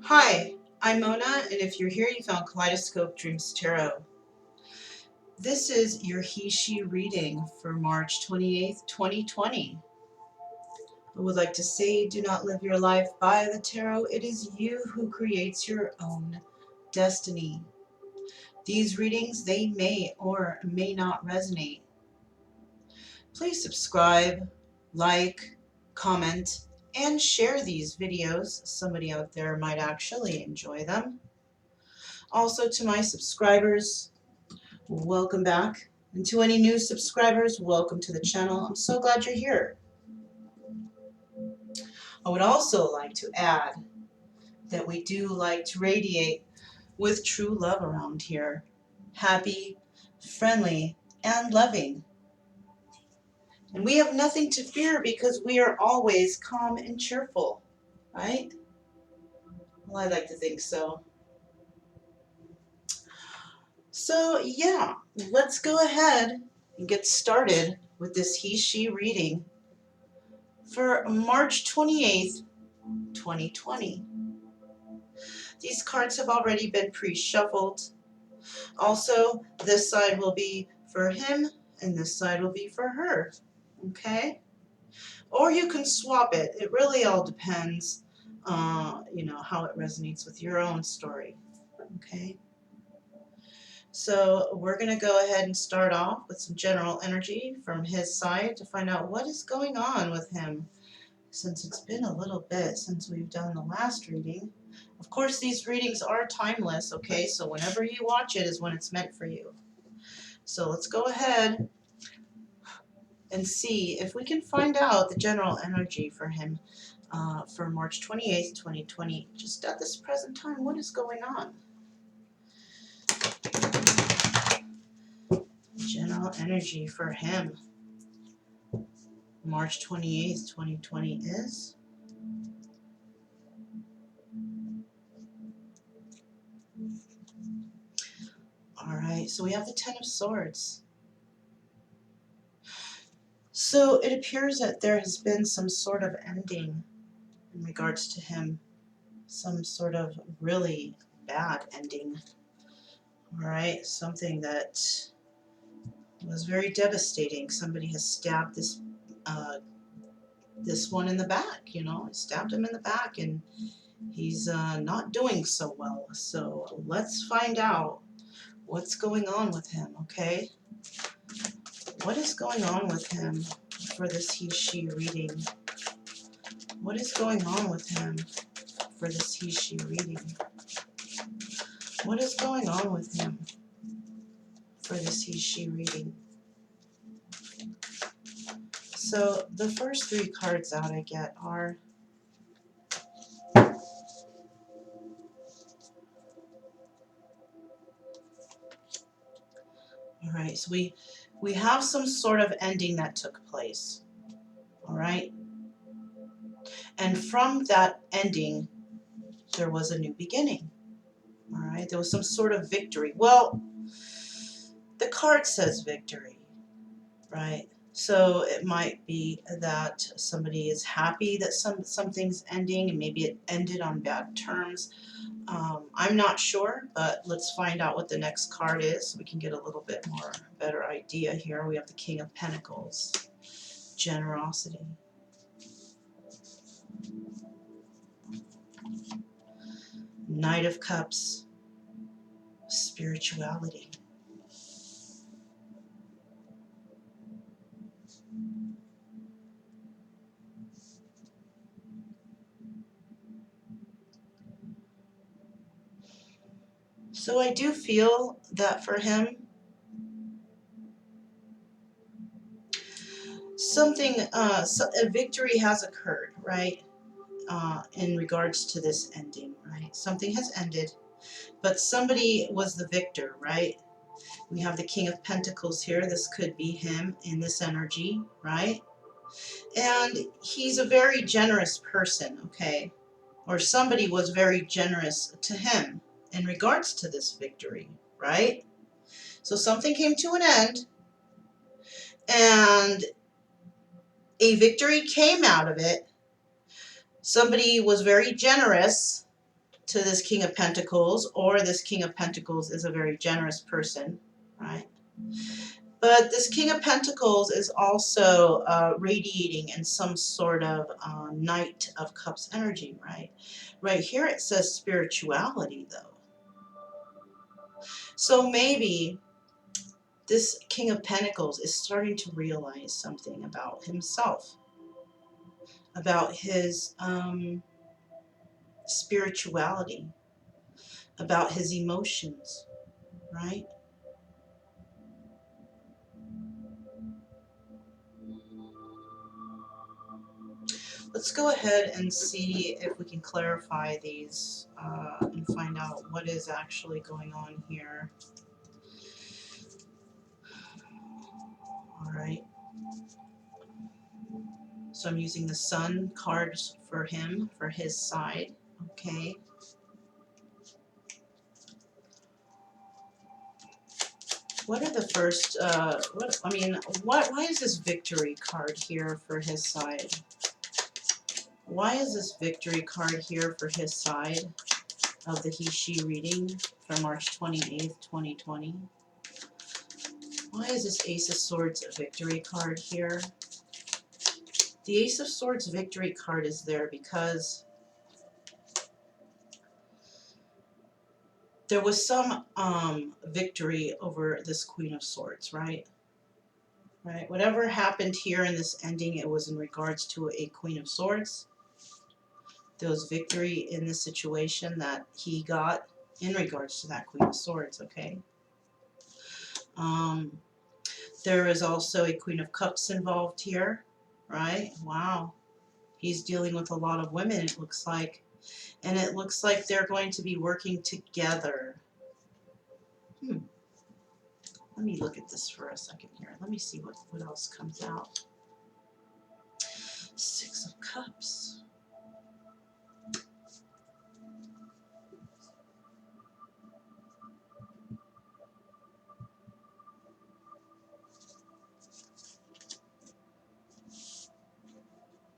Hi, I'm Mona, and if you're here, you found Kaleidoscope Dreams Tarot. This is your He/She reading for March 28th, 2020. I would like to say, do not live your life by the tarot. It is you who creates your own destiny. These readings, they may or may not resonate. Please subscribe, like, comment, and share these videos. Somebody out there might actually enjoy them. Also, to my subscribers, welcome back. And to any new subscribers, welcome to the channel. I'm so glad you're here. I would also like to add that we do like to radiate with true love around here. Happy, friendly, and loving. And we have nothing to fear because we are always calm and cheerful, right? Well, I like to think so. So yeah, let's go ahead and get started with this He/She reading for March 28th, 2020. These cards have already been pre-shuffled. Also, this side will be for him and this side will be for her. Okay? Or you can swap it. It really all depends, how it resonates with your own story. Okay? So we're going to go ahead and start off with some general energy from his side to find out what is going on with him, since it's been a little bit since we've done the last reading. Of course, these readings are timeless, okay? So whenever you watch it is when it's meant for you. So let's go ahead and see if we can find out the general energy for him for March 28th, 2020. Just at this present time, what is going on? General energy for him, March 28th, 2020 is... Alright, so we have the Ten of Swords. So it appears that there has been some sort of ending in regards to him. Some sort of really bad ending. Alright, something that was very devastating. Somebody has stabbed this one in the back, stabbed him in the back, and he's not doing so well. So let's find out what's going on with him, okay? What is going on with him for this He/She reading? What is going on with him for this He/She reading? What is going on with him for this He/She reading? So the first three cards out I get are alright, so we have some sort of ending that took place. Alright? And from that ending, there was a new beginning. Alright? There was some sort of victory. Well, the card says victory, right? So it might be that somebody is happy that something's ending, and maybe it ended on bad terms. I'm not sure, but let's find out what the next card is so we can get a little bit more better idea here. We have the King of Pentacles, generosity. Knight of Cups, spirituality. So I do feel that for him, a victory has occurred, right? In regards to this ending, right? Something has ended, but somebody was the victor, right? We have the King of Pentacles here. This could be him in this energy, right? And he's a very generous person, okay? Or somebody was very generous to him in regards to this victory, right? So something came to an end, and a victory came out of it. Somebody was very generous to this King of Pentacles, or this King of Pentacles is a very generous person, right? But this King of Pentacles is also radiating in some sort of Knight of Cups energy, right? Right here it says spirituality, though. So maybe this King of Pentacles is starting to realize something about himself, about his spirituality, about his emotions, right? Let's go ahead and see if we can clarify these and find out what is actually going on here. All right. So I'm using the Sun cards for him, for his side. Okay. What are the first, why is this Victory card here for his side? Why is this Victory card here for his side of the He-She reading for March 28th, 2020? Why is this Ace of Swords Victory card here? The Ace of Swords Victory card is there because there was some victory over this Queen of Swords, right? Right. Whatever happened here in this ending, it was in regards to a Queen of Swords. There was victory in the situation that he got in regards to that Queen of Swords, okay? There is also a Queen of Cups involved here, right? Wow. He's dealing with a lot of women, it looks like. And it looks like they're going to be working together. Let me look at this for a second here. Let me see what else comes out. Six of Cups.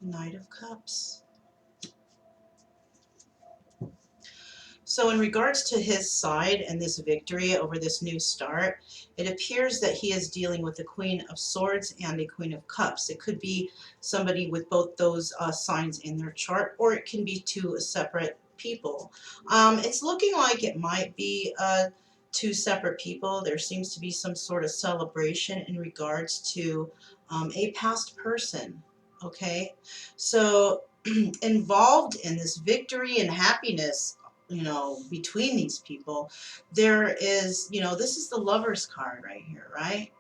Knight of Cups. So in regards to his side and this victory over this new start, it appears that he is dealing with a Queen of Swords and a Queen of Cups. It could be somebody with both those signs in their chart, or it can be two separate people. It's looking like it might be two separate people. There seems to be some sort of celebration in regards to a past person, okay? So involved in this victory and happiness, you know, between these people, there is, you know, this is the Lover's card right here, right?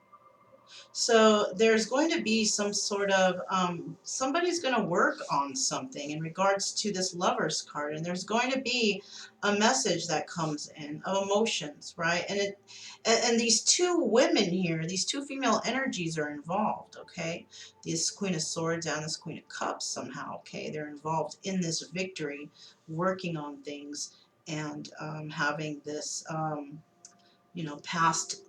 So there's going to be some sort of, somebody's going to work on something in regards to this Lover's card, and there's going to be a message that comes in of emotions, right? And these two women here, these two female energies are involved, okay? This Queen of Swords and this Queen of Cups somehow, okay? They're involved in this victory, working on things, and having this, you know, past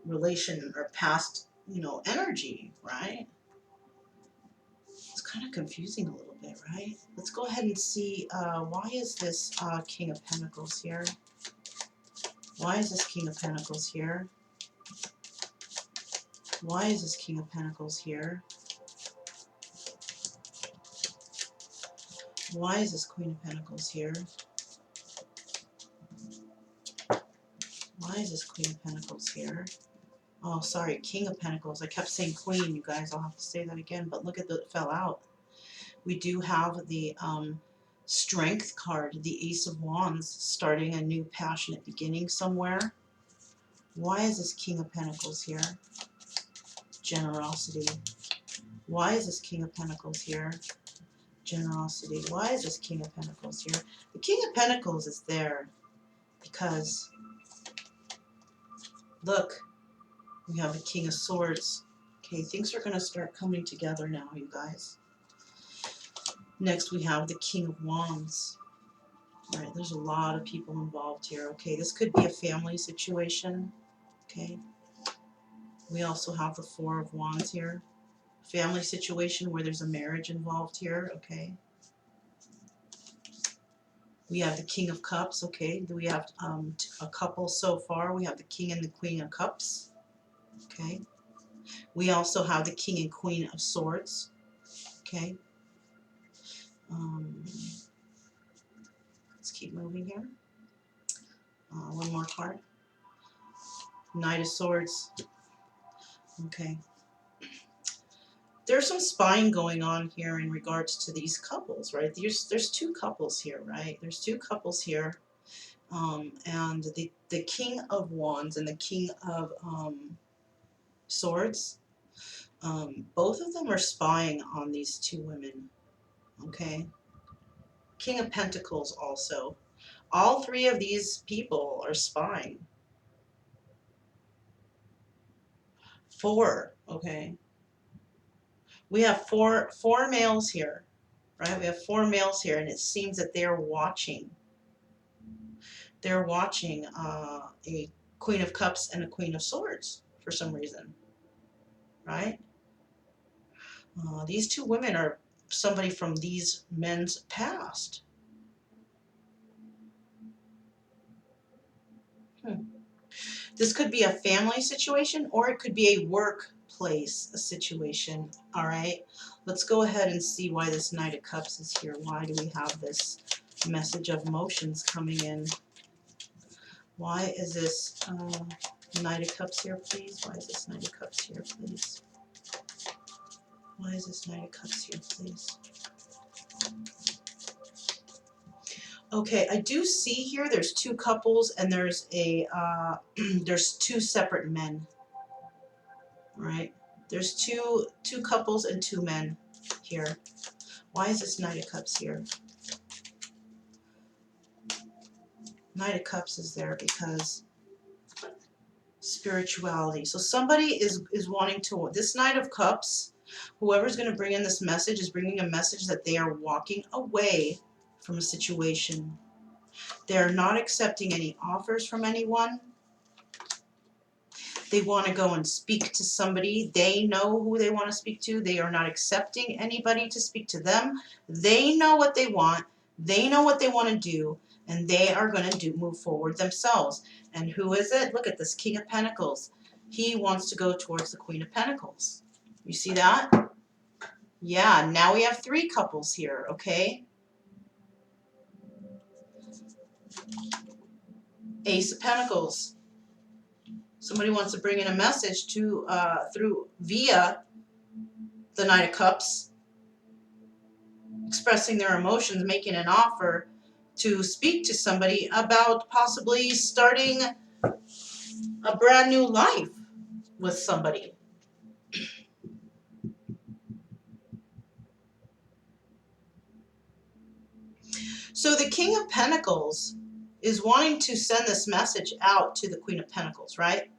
relation or past, you know, energy, right? It's kind of confusing a little bit, right? Let's go ahead and see, why is this King of Pentacles here? Why is this King of Pentacles here? Why is this King of Pentacles here? Why is this Queen of Pentacles here? Why is this Queen of Pentacles here? Oh, sorry, King of Pentacles. I kept saying Queen, you guys. I'll have to say that again, but look at it fell out. We do have the Strength card, the Ace of Wands, starting a new passionate beginning somewhere. Why is this King of Pentacles here? Generosity. Why is this King of Pentacles here? Generosity. Why is this King of Pentacles here? The King of Pentacles is there because, look, we have the King of Swords. Okay, things are going to start coming together now, you guys. Next, we have the King of Wands. All right, there's a lot of people involved here. Okay, this could be a family situation. Okay. We also have the Four of Wands here. Family situation where there's a marriage involved here. Okay. We have the King of Cups. Okay, we have a couple so far. We have the King and the Queen of Cups. Okay. We also have the King and Queen of Swords. Okay. Let's keep moving here. One more card. Knight of Swords. Okay. There's some spying going on here in regards to these couples, right? There's two couples here, right? There's two couples here. And the King of Wands and the King of Swords, both of them are spying on these two women, okay? King of Pentacles also. All three of these people are spying. Four, okay? We have four males here, right? We have four males here, and it seems that they're watching. They're watching a Queen of Cups and a Queen of Swords for some reason, right? These two women are somebody from these men's past. This could be a family situation, or it could be a workplace situation. All right, let's go ahead and see why this Knight of Cups is here. Why do we have this message of emotions coming in? Why is this Knight of Cups here, please? Why is this Knight of Cups here, please? Why is this Knight of Cups here, please? Okay, I do see here there's two couples and there's a there's two separate men, right? There's two couples and two men here. Why is this Knight of Cups here? Knight of Cups is there because spirituality. So somebody is wanting to, this Knight of Cups, whoever's going to bring in this message is bringing a message that they are walking away from a situation. They're not accepting any offers from anyone. They want to go and speak to somebody. They know who they want to speak to. They are not accepting anybody to speak to them. They know what they want. They know what they want to do. And they are going to move forward themselves. And who is it? Look at this King of Pentacles. He wants to go towards the Queen of Pentacles. You see that? Yeah, now we have three couples here, okay? Ace of Pentacles. Somebody wants to bring in a message to via the Knight of Cups, expressing their emotions, making an offer to speak to somebody about possibly starting a brand new life with somebody. So the King of Pentacles is wanting to send this message out to the Queen of Pentacles, right?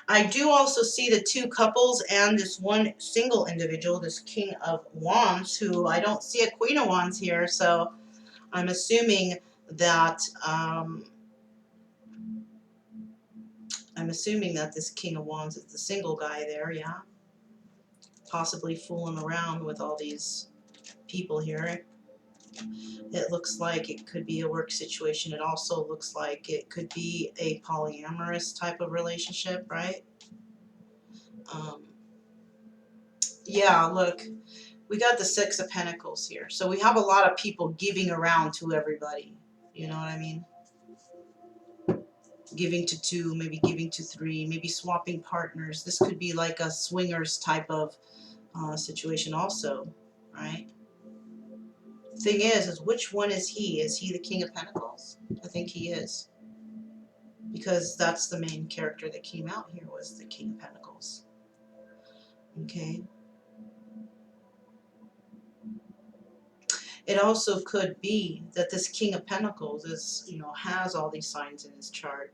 I do also see the two couples and this one single individual, this King of Wands, who I don't see a Queen of Wands here, so I'm assuming that this King of Wands is the single guy there, yeah. Possibly fooling around with all these people here. It looks like it could be a work situation. It also looks like it could be a polyamorous type of relationship, right? Yeah, look, we got the Six of Pentacles here. So we have a lot of people giving around to everybody. You know what I mean? Giving to two, maybe giving to three, maybe swapping partners. This could be like a swingers type of situation also, right? Thing is which one is he? Is he the King of Pentacles? I think he is. Because that's the main character that came out here, was the King of Pentacles. Okay. It also could be that this King of Pentacles is, has all these signs in his chart,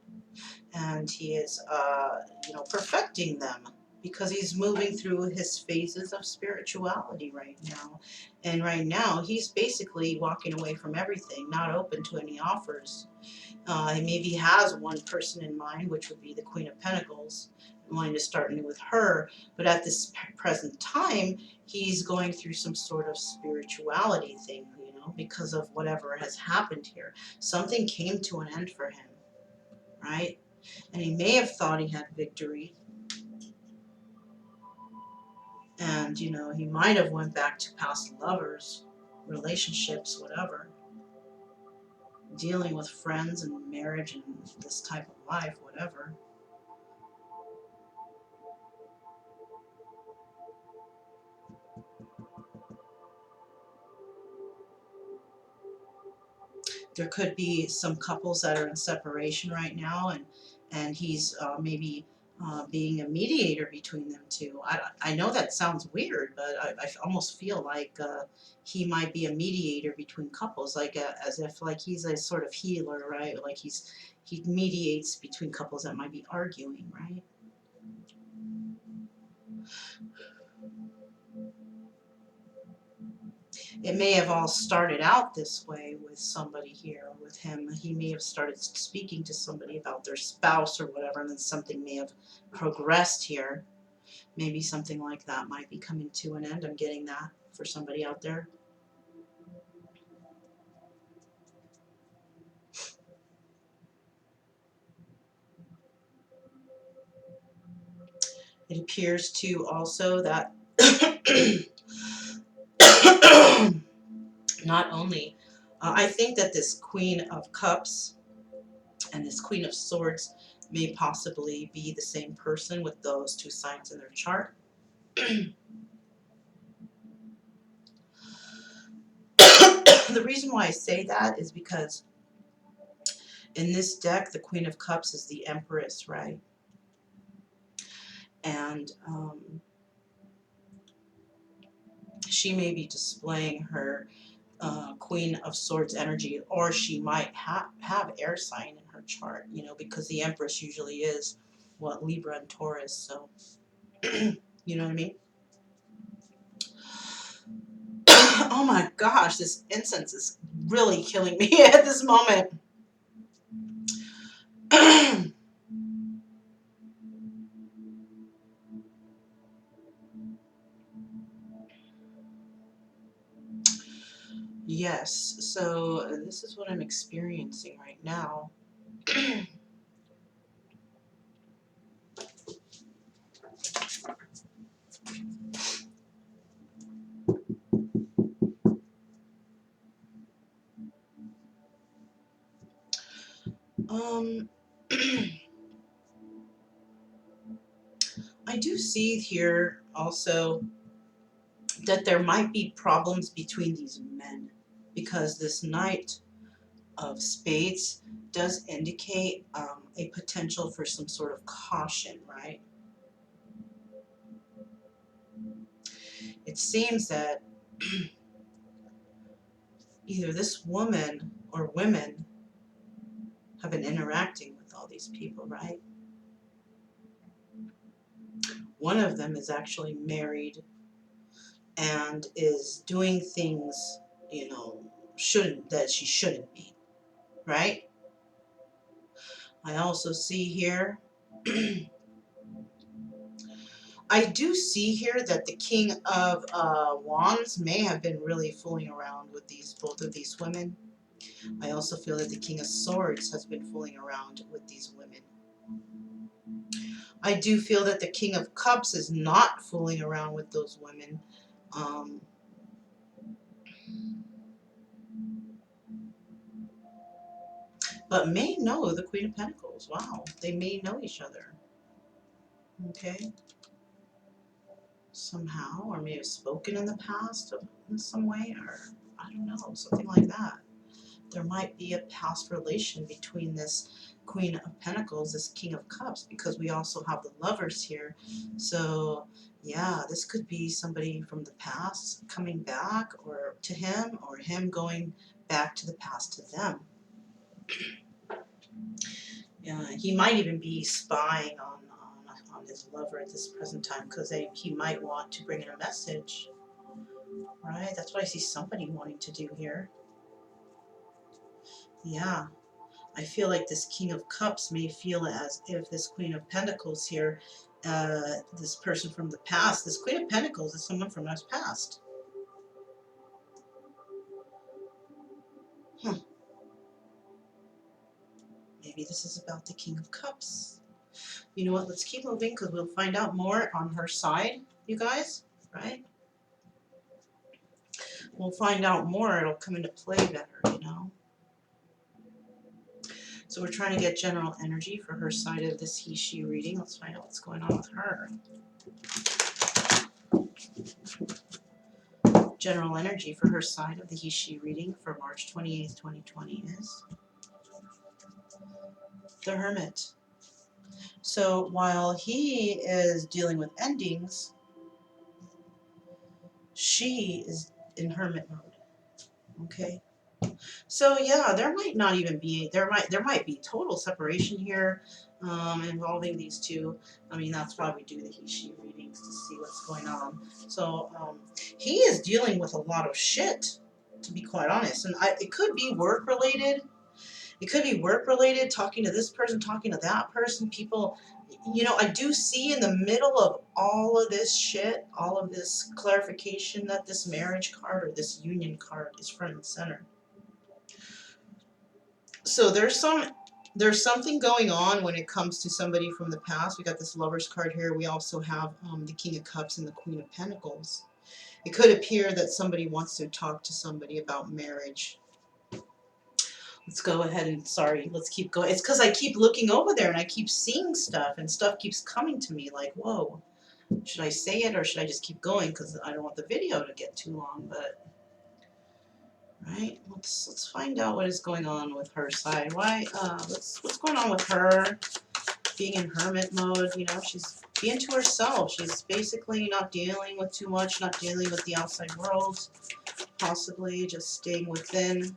and he is, perfecting them because he's moving through his phases of spirituality right now. And right now, he's basically walking away from everything, not open to any offers. He maybe has one person in mind, which would be the Queen of Pentacles, and wanting to start new with her. But at this present time, he's going through some sort of spirituality thing, you know, because of whatever has happened here. Something came to an end for him, right? And he may have thought he had victory. And, you know, he might have went back to past lovers, relationships, whatever, dealing with friends and marriage and this type of life, whatever. There could be some couples that are in separation right now, and he's maybe being a mediator between them two. I know that sounds weird, but I almost feel like he might be a mediator between couples, like as if like he's a sort of healer, right? Like he mediates between couples that might be arguing, right? It may have all started out this way with somebody here, with him. He may have started speaking to somebody about their spouse or whatever, and then something may have progressed here. Maybe something like that might be coming to an end. I'm getting that for somebody out there. It appears to also that not only, I think that this Queen of Cups and this Queen of Swords may possibly be the same person with those two signs in their chart. The reason why I say that is because in this deck, the Queen of Cups is the Empress, right? And she may be displaying her Queen of Swords energy, or she might have air sign in her chart, you know, because the Empress usually is, what, Libra and Taurus, so, you know what I mean? Oh my gosh, this incense is really killing me at this moment. Yes, so this is what I'm experiencing right now. Um, I do see here also that there might be problems between these men, because this Knight of Spades does indicate a potential for some sort of caution, right? It seems that either this woman or women have been interacting with all these people, right? One of them is actually married and is doing things, you know, that she shouldn't be, right? I also see here, I do see here that the King of Wands may have been really fooling around with both of these women. I also feel that the King of Swords has been fooling around with these women. I do feel that the King of Cups is not fooling around with those women. But may know the Queen of Pentacles. Wow, they may know each other. Okay. Somehow, or may have spoken in the past in some way, or I don't know, something like that. There might be a past relation between this Queen of Pentacles, this King of Cups, because we also have the Lovers here. So yeah, this could be somebody from the past coming back or to him, or him going back to the past to them. Yeah, he might even be spying on his lover at this present time, because he might want to bring in a message, right? That's what I see somebody wanting to do here. Yeah. I feel like this King of Cups may feel as if this Queen of Pentacles here, this person from the past, this Queen of Pentacles is someone from our past. Maybe this is about the King of Cups. You know what? Let's keep moving because we'll find out more on her side, you guys, right? We'll find out more. It'll come into play better, you know? So we're trying to get general energy for her side of this he-she reading. Let's find out what's going on with her. General energy for her side of the he-she reading for March 28th, 2020 is the Hermit. So while he is dealing with endings, she is in hermit mode. Okay. So yeah, there might not even be there might be total separation here involving these two. I mean, that's why we do the he-she readings, to see what's going on. So he is dealing with a lot of shit, to be quite honest, and it could be work related. It could be work related, talking to this person, talking to that person, people. You know, I do see in the middle of all of this shit, all of this clarification, that this marriage card or this union card is front and center. So there's something going on when it comes to somebody from the past. We got this Lover's card here. We also have the King of Cups and the Queen of Pentacles. It could appear that somebody wants to talk to somebody about marriage. Let's go ahead and, sorry, let's keep going. It's because I keep looking over there and I keep seeing stuff and stuff keeps coming to me like, whoa, should I say it or should I just keep going? Because I don't want the video to get too long, but, right, let's find out what is going on with her side. What's going on with her being in hermit mode? You know, she's being to herself. She's basically not dealing with too much, not dealing with the outside world, possibly just staying within.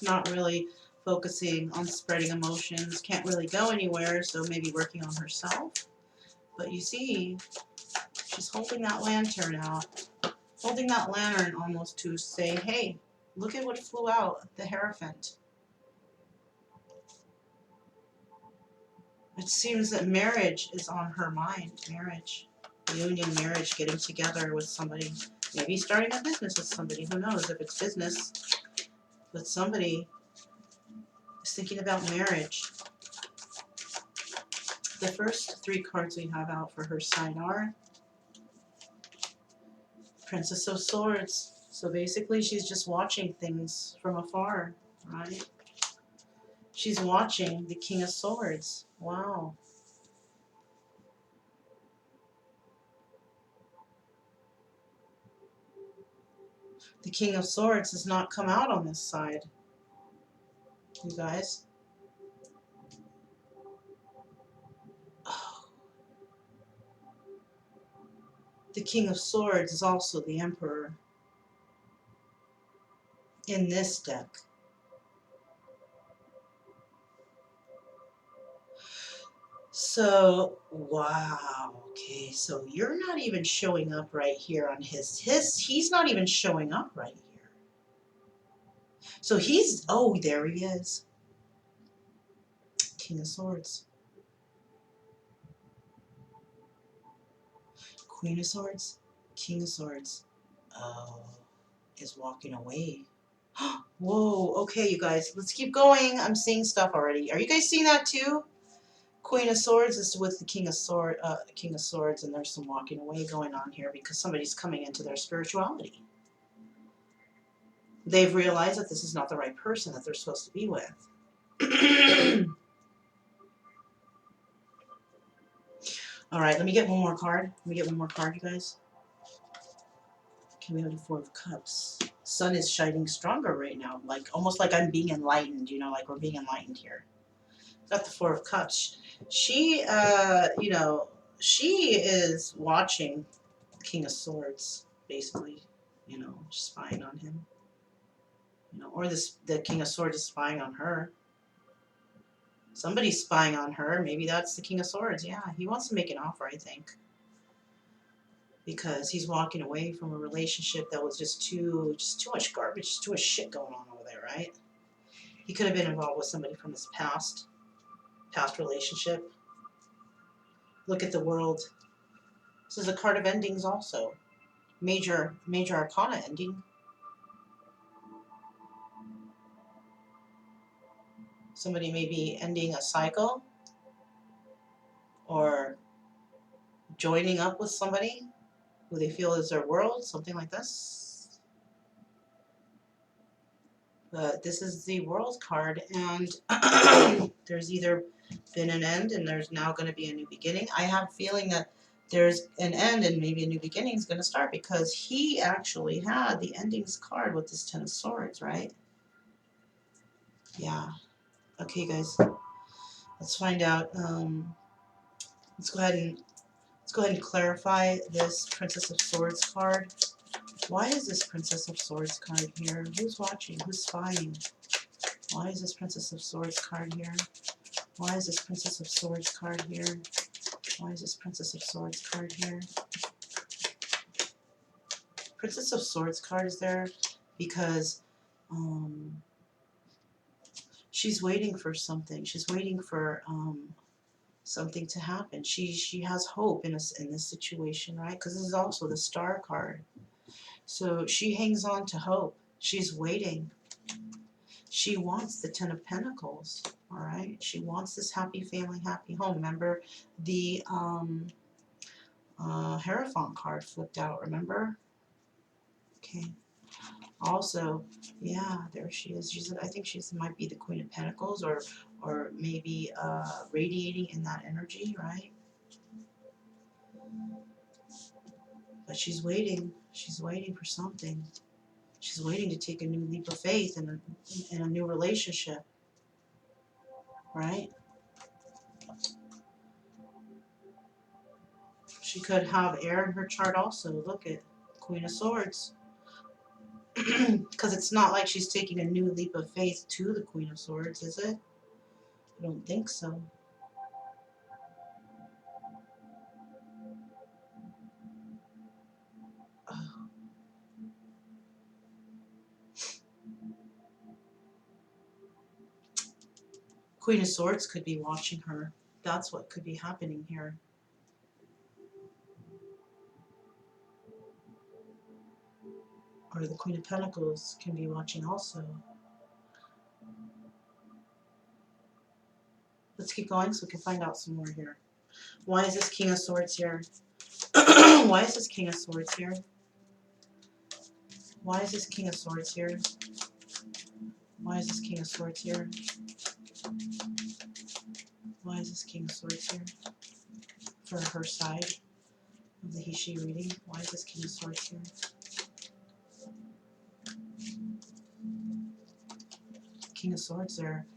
Not really focusing on spreading emotions, can't really go anywhere, so maybe working on herself. But you see, she's holding that lantern out, holding that lantern almost to say, hey, look at what flew out, the Hierophant. It seems that marriage is on her mind, marriage, union, marriage, getting together with somebody, maybe starting a business with somebody, who knows if it's business, but somebody is thinking about marriage. The first three cards we have out for her side are Princess of Swords. So basically she's just watching things from afar, right? She's watching the King of Swords. Wow. The King of Swords has not come out on this side, you guys. Oh. The King of Swords is also the Emperor in this deck. So, wow, okay, so you're not even showing up right here on he's not even showing up right here. So oh, there he is. King of Swords. Queen of Swords. King of Swords. Oh, is walking away. Whoa, okay, you guys, let's keep going. I'm seeing stuff already. Are you guys seeing that too? Queen of Swords is with the King of Swords, and there's some walking away going on here because somebody's coming into their spirituality. They've realized that this is not the right person that they're supposed to be with. All right, let me get one more card. Let me get one more card, you guys. Okay, we have the Four of Cups. Sun is shining stronger right now, like almost like I'm being enlightened, you know, like we're being enlightened here. Got the Four of Cups. She, you know, she is watching King of Swords, basically, you know, spying on him. You know, or the King of Swords is spying on her. Somebody's spying on her. Maybe that's the King of Swords. Yeah, he wants to make an offer, I think. Because he's walking away from a relationship that was just too much garbage, just too much shit going on over there, right? He could have been involved with somebody from his past relationship. Look at the world. This is a card of endings also. Major arcana ending. Somebody may be ending a cycle or joining up with somebody who they feel is their world, something like this. But this is the world card, and there's either been an end and there's now going to be a new beginning. I have a feeling that there's an end and maybe a new beginning is going to start, because he actually had the endings card with this Ten of Swords, right? Yeah. Okay, guys. Let's find out. Let's go ahead and clarify this Princess of Swords card. Why is this Princess of Swords card here? Who's watching? Who's spying? Why is this Princess of Swords card here? Why is this Princess of Swords card here? Why is this Princess of Swords card here? Princess of Swords card is there because she's waiting for something. She's waiting for something to happen. She has hope in this situation, right? Because this is also the Star card. So she hangs on to hope. She's waiting. She wants the Ten of Pentacles, all right? She wants this happy family, happy home. Remember the Hierophant card flipped out, remember? Okay. Also, yeah, there she is. I think she might be the Queen of Pentacles, or maybe radiating in that energy, right? But she's waiting. She's waiting for something. She's waiting to take a new leap of faith in a new relationship, right? She could have air in her chart also. Look at Queen of Swords. Because it's not like she's taking a new leap of faith to the Queen of Swords, is it? I don't think so. Oh. Queen of Swords could be watching her. That's what could be happening here. Or the Queen of Pentacles can be watching also. Let's keep going so we can find out some more here. Why is this King of Swords here? Why is this King of Swords here? Why is this King of Swords here? Why is this King of Swords here? Why is this King of Swords here? For her side of the he-she reading. Why is this King of Swords here? King of Swords there.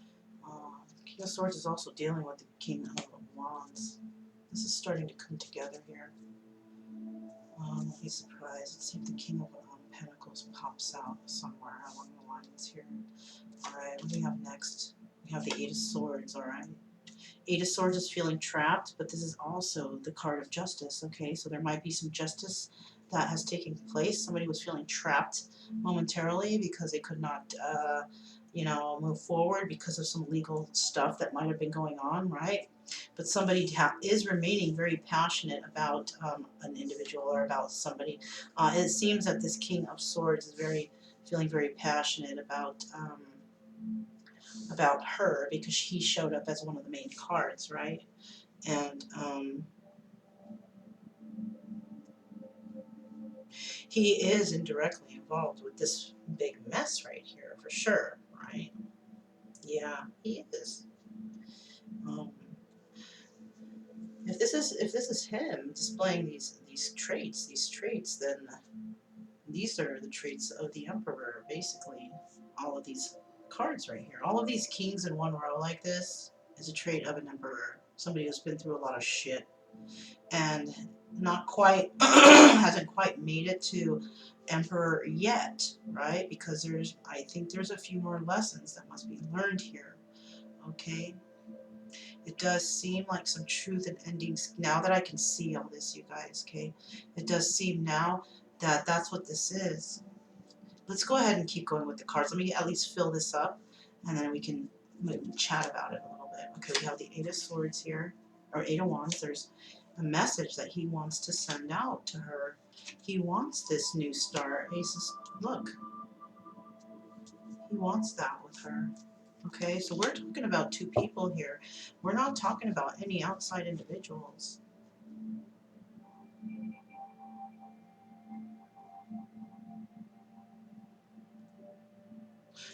King of Swords is also dealing with the King of Wands. This is starting to come together here. Don't be surprised. Let's see if the King of Pentacles pops out somewhere along the lines here. Alright, what do we have next? We have the Eight of Swords, alright? Eight of Swords is feeling trapped, but this is also the card of justice, okay? So there might be some justice that has taken place. Somebody was feeling trapped momentarily because they could not, move forward because of some legal stuff that might have been going on, right? But somebody is remaining very passionate about an individual or about somebody. It seems that this King of Swords is feeling very passionate about her, because he showed up as one of the main cards, right? And he is indirectly involved with this big mess right here, for sure, right? Yeah, he is. If this is him displaying these traits, then these are the traits of the Emperor, basically. All of these cards right here, all of these kings in one row like this, is a trait of an Emperor. Somebody who's been through a lot of shit and not quite hasn't quite made it to Emperor yet, right? Because I think there's a few more lessons that must be learned here. Okay. It does seem like some truth and endings now that I can see all this, you guys, okay? It does seem now that that's what this is. Let's go ahead and keep going with the cards. Let me at least fill this up, and then we can chat about it a little bit. Okay, we have the Eight of Swords here, or Eight of Wands. There's a message that he wants to send out to her. He wants this new start. Look, he wants that with her. Okay, so we're talking about two people here. We're not talking about any outside individuals.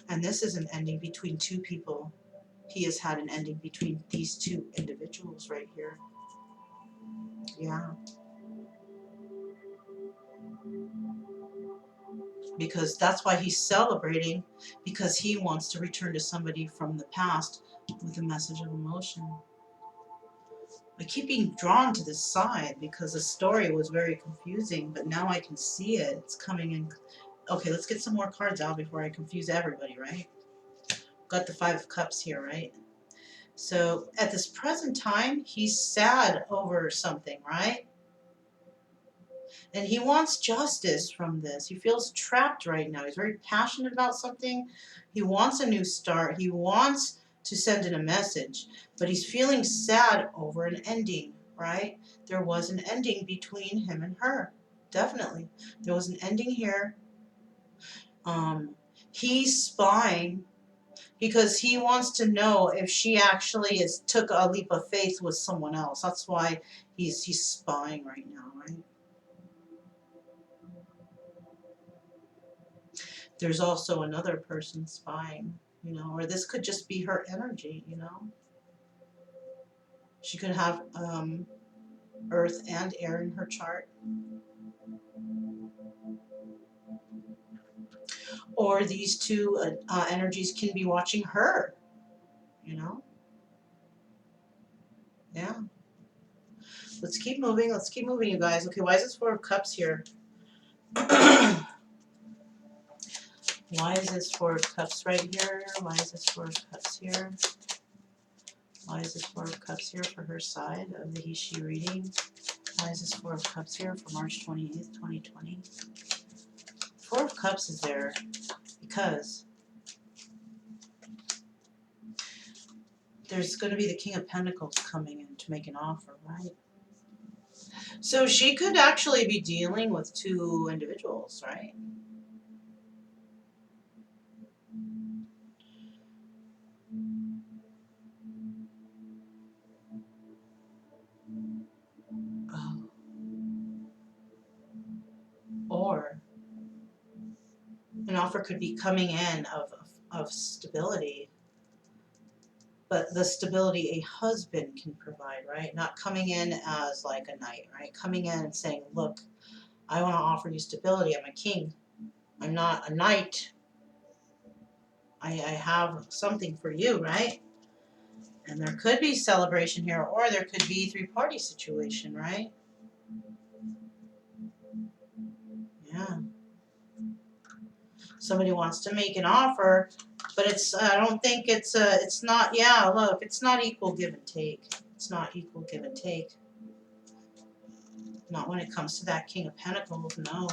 And this is an ending between two people. He has had an ending between these two individuals right here. Yeah. Because that's why he's celebrating, because he wants to return to somebody from the past with a message of emotion. I keep being drawn to this side because the story was very confusing, but now I can see it. It's coming in. Okay, let's get some more cards out before I confuse everybody, right? Got the Five of Cups here, right? So at this present time, he's sad over something, right? And he wants justice from this. He feels trapped right now. He's very passionate about something. He wants a new start. He wants to send in a message, but he's feeling sad over an ending, right? There was an ending between him and her. Definitely. There was an ending here. He's spying because he wants to know if she actually took a leap of faith with someone else. That's why he's spying right now, right? There's also another person spying, you know, or this could just be her energy, you know. She could have earth and air in her chart. Or these two energies can be watching her, you know. Yeah. Let's keep moving. Let's keep moving, you guys. Okay, why is this Four of Cups here? Why is this Four of Cups right here? Why is this Four of Cups here? Why is this Four of Cups here for her side of the he-she reading? Why is this Four of Cups here for March 28th, 2020? Four of Cups is there because there's going to be the King of Pentacles coming in to make an offer, right? So she could actually be dealing with two individuals, right? Oh. Or an offer could be coming in of stability, but the stability a husband can provide, right? Not coming in as like a knight, right? Coming in and saying, look, I want to offer you stability. I'm a king. I'm not a knight. I have something for you, right? And there could be celebration here, or there could be three-party situation, right? Yeah. Somebody wants to make an offer, but I don't think it's not, yeah, look, it's not equal give and take. It's not equal give and take. Not when it comes to that King of Pentacles, no.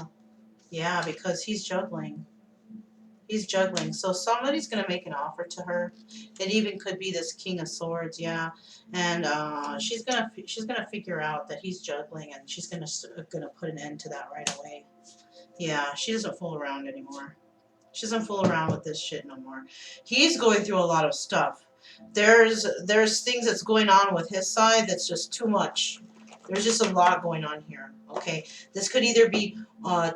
Yeah, because he's juggling. He's juggling. So somebody's going to make an offer to her. It even could be this King of Swords, yeah. And she's gonna figure out that he's juggling, and she's gonna put an end to that right away. Yeah, she doesn't fool around anymore. She doesn't fool around with this shit no more. He's going through a lot of stuff. There's things that's going on with his side that's just too much. There's just a lot going on here. Okay, this could either be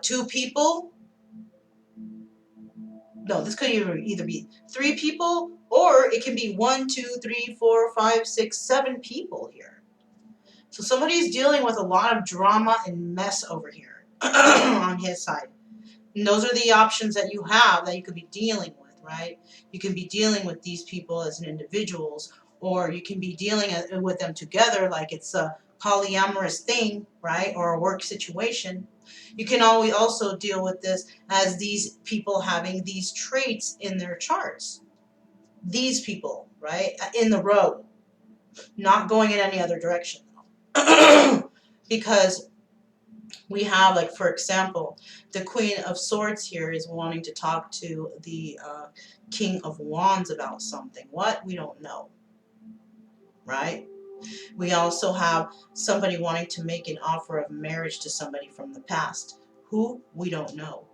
two people. No, this could either be three people, or it can be 1, 2, 3, 4, 5, 6, 7 people here. So somebody's dealing with a lot of drama and mess over here on his side. And those are the options that you have that you could be dealing with, right? You can be dealing with these people as individuals, or you can be dealing with them together like it's a polyamorous thing, right? Or a work situation. You can always also deal with this as these people having these traits in their charts. These people, right? In the road, not going in any other direction. Because We have, like, for example, the Queen of Swords here is wanting to talk to the King of Wands about something. What? We don't know, right? We also have somebody wanting to make an offer of marriage to somebody from the past. Who? We don't know.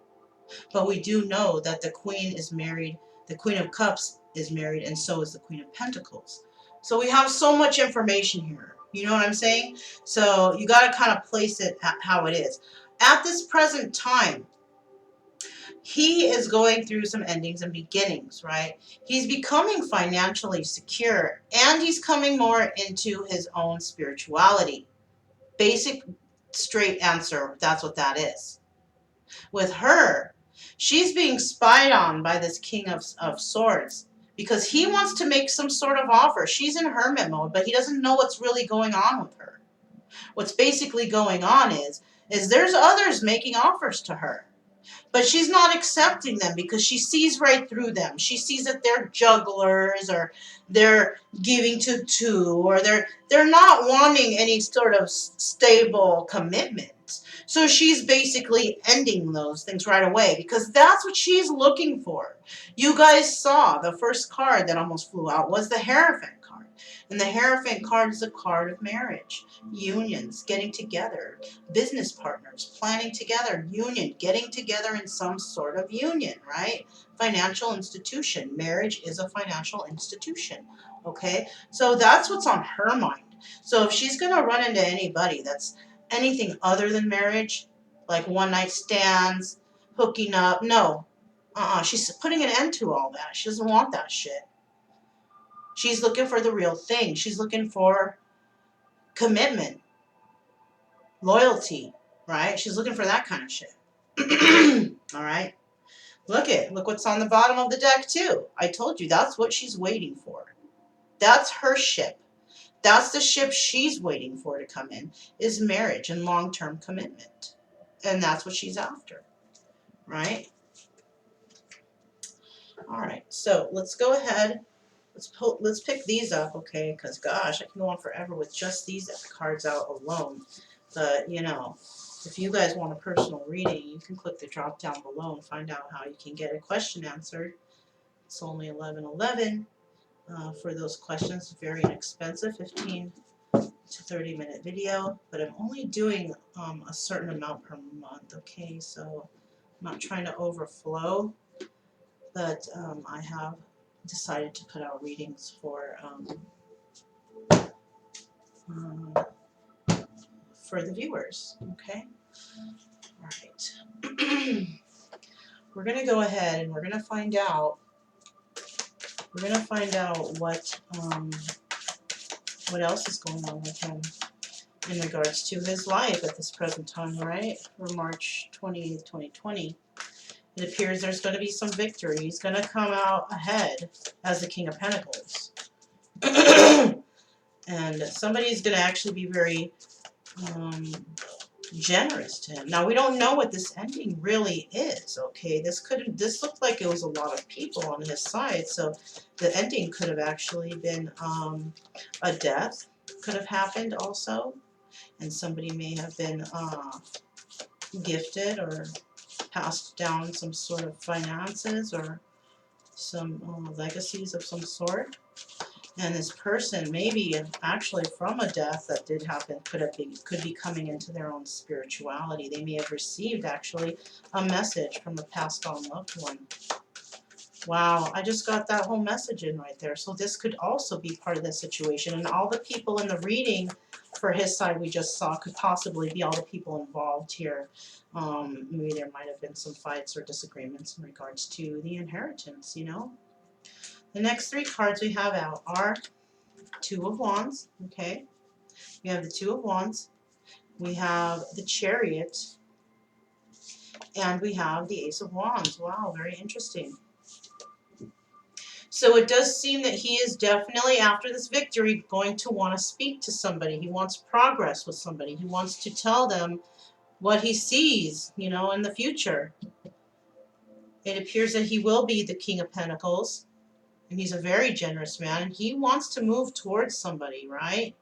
But we do know that the Queen is married, the Queen of Cups is married, and so is the Queen of Pentacles. So we have so much information here. You know what I'm saying? So you got to kind of place it at how it is. At this present time, he is going through some endings and beginnings, right? He's becoming financially secure, and he's coming more into his own spirituality. Basic, straight answer, that's what that is. With her, she's being spied on by this King of Swords because he wants to make some sort of offer. She's in hermit mode, but he doesn't know what's really going on with her. What's basically going on is there's others making offers to her. But she's not accepting them because she sees right through them. She sees that they're jugglers, or they're giving to two, or they're not wanting any sort of stable commitment. So she's basically ending those things right away because that's what she's looking for. You guys saw the first card that almost flew out was the Hierophant card. And the Hierophant card is a card of marriage, unions, getting together, business partners, planning together, union, getting together in some sort of union, right? Financial institution. Marriage is a financial institution, okay? So that's what's on her mind. So if she's going to run into anybody that's anything other than marriage, like one night stands, hooking up, no. She's putting an end to all that. She doesn't want that shit. She's looking for the real thing. She's looking for commitment, loyalty, right? She's looking for that kind of shit. All right? Look what's on the bottom of the deck too. I told you that's what she's waiting for. That's her ship. That's the ship she's waiting for to come in, is marriage and long-term commitment. And that's what she's after, right? All right, so let's go ahead. Let's pick these up, okay? Because, gosh, I can go on forever with just these cards out alone. But, you know, if you guys want a personal reading, you can click the drop down below and find out how you can get a question answered. It's only $11.11 for those questions. Very inexpensive, 15 to 30-minute video. But I'm only doing a certain amount per month, okay? So I'm not trying to overflow, but I have decided to put out readings for the viewers, okay? All right. We're going to go ahead and we're going to find out what else is going on with him in regards to his life at this present time, right? For March 28th, 2020. It appears there's going to be some victory. He's going to come out ahead as the King of Pentacles. And somebody's going to actually be very generous to him. Now, we don't know what this ending really is, okay? This looked like it was a lot of people on his side, so the ending could have actually been a death could have happened also, and somebody may have been gifted or passed down some sort of finances or some legacies of some sort. And this person, maybe actually from a death that did happen, could be coming into their own spirituality. They may have received actually a message from a passed on loved one. Wow, I just got that whole message in right there. So this could also be part of the situation. And all the people in the reading for his side we just saw could possibly be all the people involved here. Maybe there might have been some fights or disagreements in regards to the inheritance, you know. The next three cards we have out are Two of Wands, okay? We have the Two of Wands, we have the Chariot, and we have the Ace of Wands. Wow, very interesting. So it does seem that he is definitely, after this victory, going to want to speak to somebody. He wants progress with somebody. He wants to tell them what he sees, you know, in the future. It appears that he will be the King of Pentacles, and he's a very generous man, and he wants to move towards somebody, right?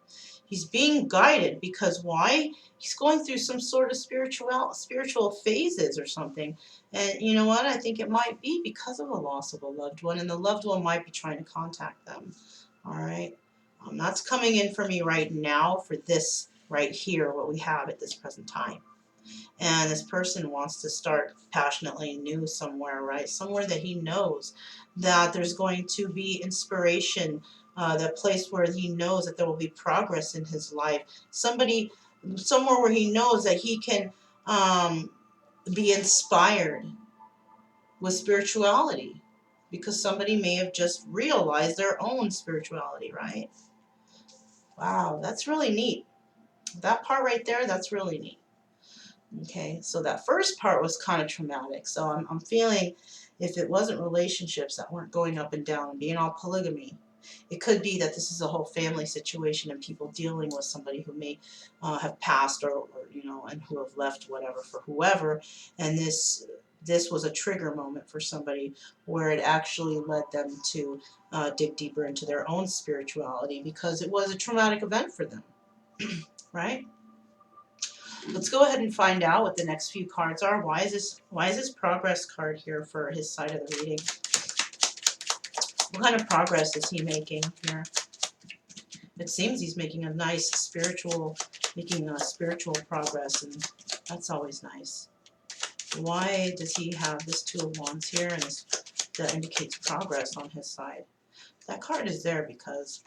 He's being guided because why? He's going through some sort of spiritual phases or something. And you know what? I think it might be because of a loss of a loved one, and the loved one might be trying to contact them. All right. That's coming in for me right now for this right here, what we have at this present time. And this person wants to start passionately new somewhere, right? Somewhere that he knows that there's going to be inspiration, the place where he knows that there will be progress in his life. Somewhere where he knows that he can be inspired with spirituality because somebody may have just realized their own spirituality, right? Wow, that's really neat. That part right there, that's really neat. Okay, so that first part was kind of traumatic. So I'm feeling if it wasn't relationships that weren't going up and down and being all polygamy, it could be that this is a whole family situation and people dealing with somebody who may have passed or and who have left whatever for whoever, and this was a trigger moment for somebody where it actually led them to dig deeper into their own spirituality because it was a traumatic event for them, right? Let's go ahead and find out what the next few cards are. Why is this progress card here for his side of the reading? What kind of progress is he making here? It seems he's making a nice spiritual progress, and that's always nice. Why does he have this Two of Wands here, and that indicates progress on his side? That card is there because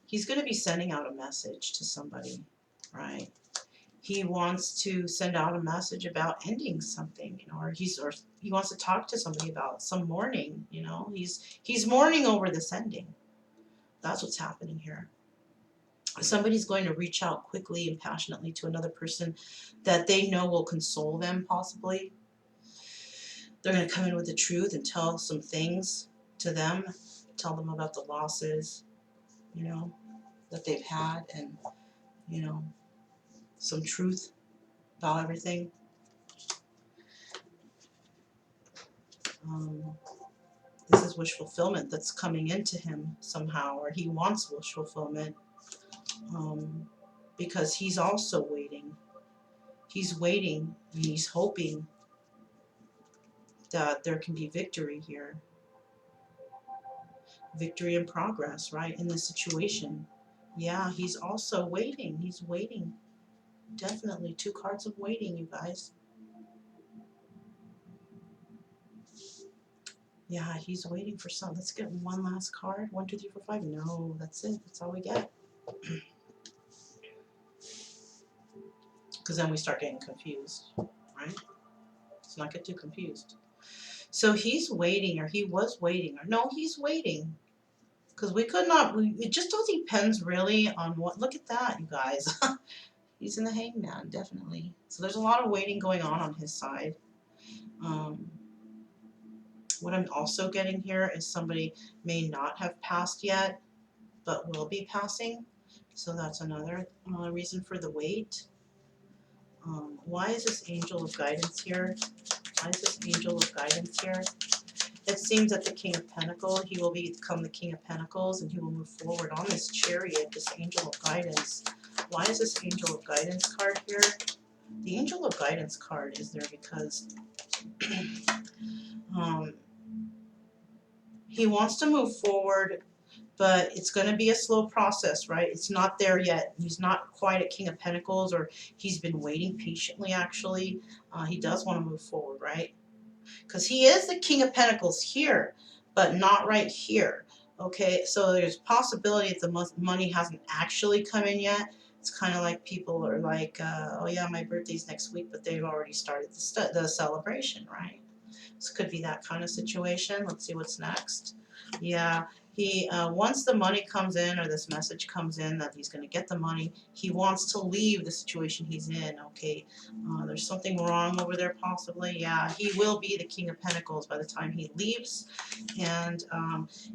he's going to be sending out a message to somebody, right? He wants to send out a message about ending something, or he wants to talk to somebody about some mourning, he's mourning over this ending. That's what's happening here. Somebody's going to reach out quickly and passionately to another person that they know will console them, possibly. They're going to come in with the truth and tell some things to them, tell them about the losses, that they've had, and, some truth about everything. This is wish fulfillment that's coming into him somehow, or he wants wish fulfillment because he's also waiting. He's waiting and he's hoping that there can be victory here. Victory and progress, right, in this situation. Yeah, he's also waiting. He's waiting. Definitely 2 cards of waiting, you guys. Yeah, he's waiting for some. Let's get one last card. 1, 2, 3, 4, 5. No, that's it. That's all we get. Because then we start getting confused, right? Let's not get too confused. So he's waiting, or he was waiting, or no, he's waiting. Because it just all depends really on what, look at that, you guys. He's in the Hangman, definitely. So there's a lot of waiting going on his side. What I'm also getting here is somebody may not have passed yet, but will be passing. So that's another reason for the wait. Why is this Angel of Guidance here? Why is this Angel of Guidance here? It seems that the King of Pentacles, he will become the King of Pentacles, and he will move forward on this Chariot, this Angel of Guidance. Why is this Angel of Guidance card here? The Angel of Guidance card is there because he wants to move forward, but it's going to be a slow process, right? It's not there yet. He's not quite a King of Pentacles, or he's been waiting patiently, actually. He does want to move forward, right? Because he is the King of Pentacles here, but not right here. Okay, so there's possibility if the money hasn't actually come in yet. It's kind of like people are like, oh yeah, my birthday's next week, but they've already started the celebration, right? This could be that kind of situation. Let's see what's next. Yeah, he once the money comes in, or this message comes in that he's going to get the money, he wants to leave the situation he's in. Okay, there's something wrong over there possibly. Yeah, he will be the King of Pentacles by the time he leaves. And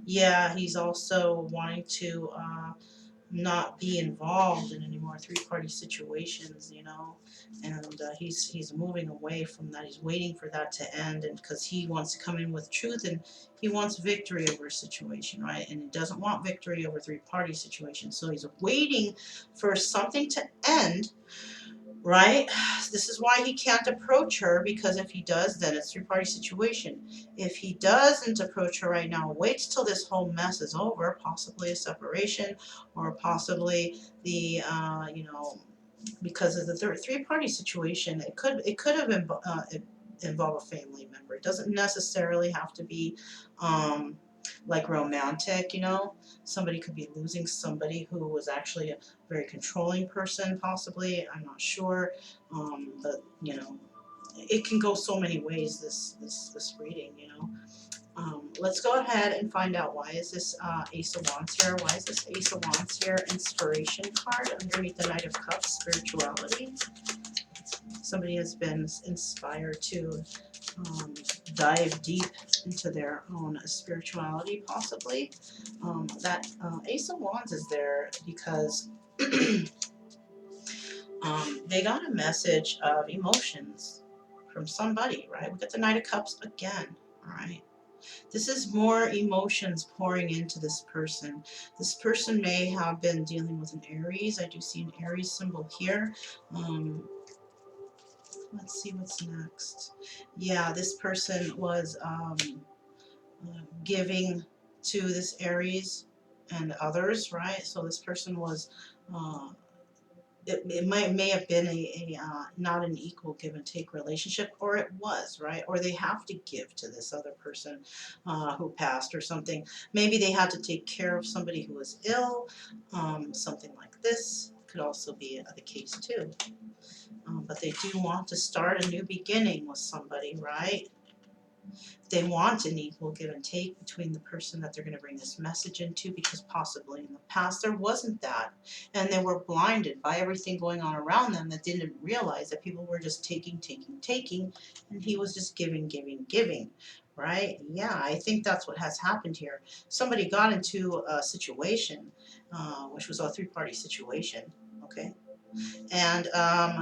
yeah, he's also wanting to not be involved in any more three-party situations, you know, and he's moving away from that. He's waiting for that to end, and because he wants to come in with truth, and he wants victory over a situation, right? And he doesn't want victory over three-party situations, so he's waiting for something to end, right? This is why he can't approach her, because if he does, then it's three-party situation. If he doesn't approach her right now, waits till this whole mess is over, possibly a separation, or possibly the, you know, because of the three-party situation, it could have involve a family member. It doesn't necessarily have to be like romantic, you know. Somebody could be losing somebody who was actually a very controlling person, possibly. I'm not sure, but you know, it can go so many ways. This reading, you know. Let's go ahead and find out, why is this Ace of Wands here? Why is this Ace of Wands here? Inspiration card underneath the Knight of Cups, spirituality. Somebody has been inspired to dive deep into their own spirituality, possibly. That Ace of Wands is there because they got a message of emotions from somebody, right? We got the Knight of Cups again, all right? This is more emotions pouring into this person. This person may have been dealing with an Aries. I do see an Aries symbol here. Let's see what's next. Yeah, this person was giving to this Aries and others, right? So this person was, it may have been a not an equal give and take relationship, or it was, right? Or they have to give to this other person who passed or something. Maybe they had to take care of somebody who was ill, something like this could also be the case too. But they do want to start a new beginning with somebody, right? They want an equal give and take between the person that they're going to bring this message into, because possibly in the past there wasn't that. And they were blinded by everything going on around them, that didn't realize that people were just taking, taking, taking, and he was just giving, giving, giving. Right? Yeah, I think that's what has happened here. Somebody got into a situation, which was a three-party situation, okay? And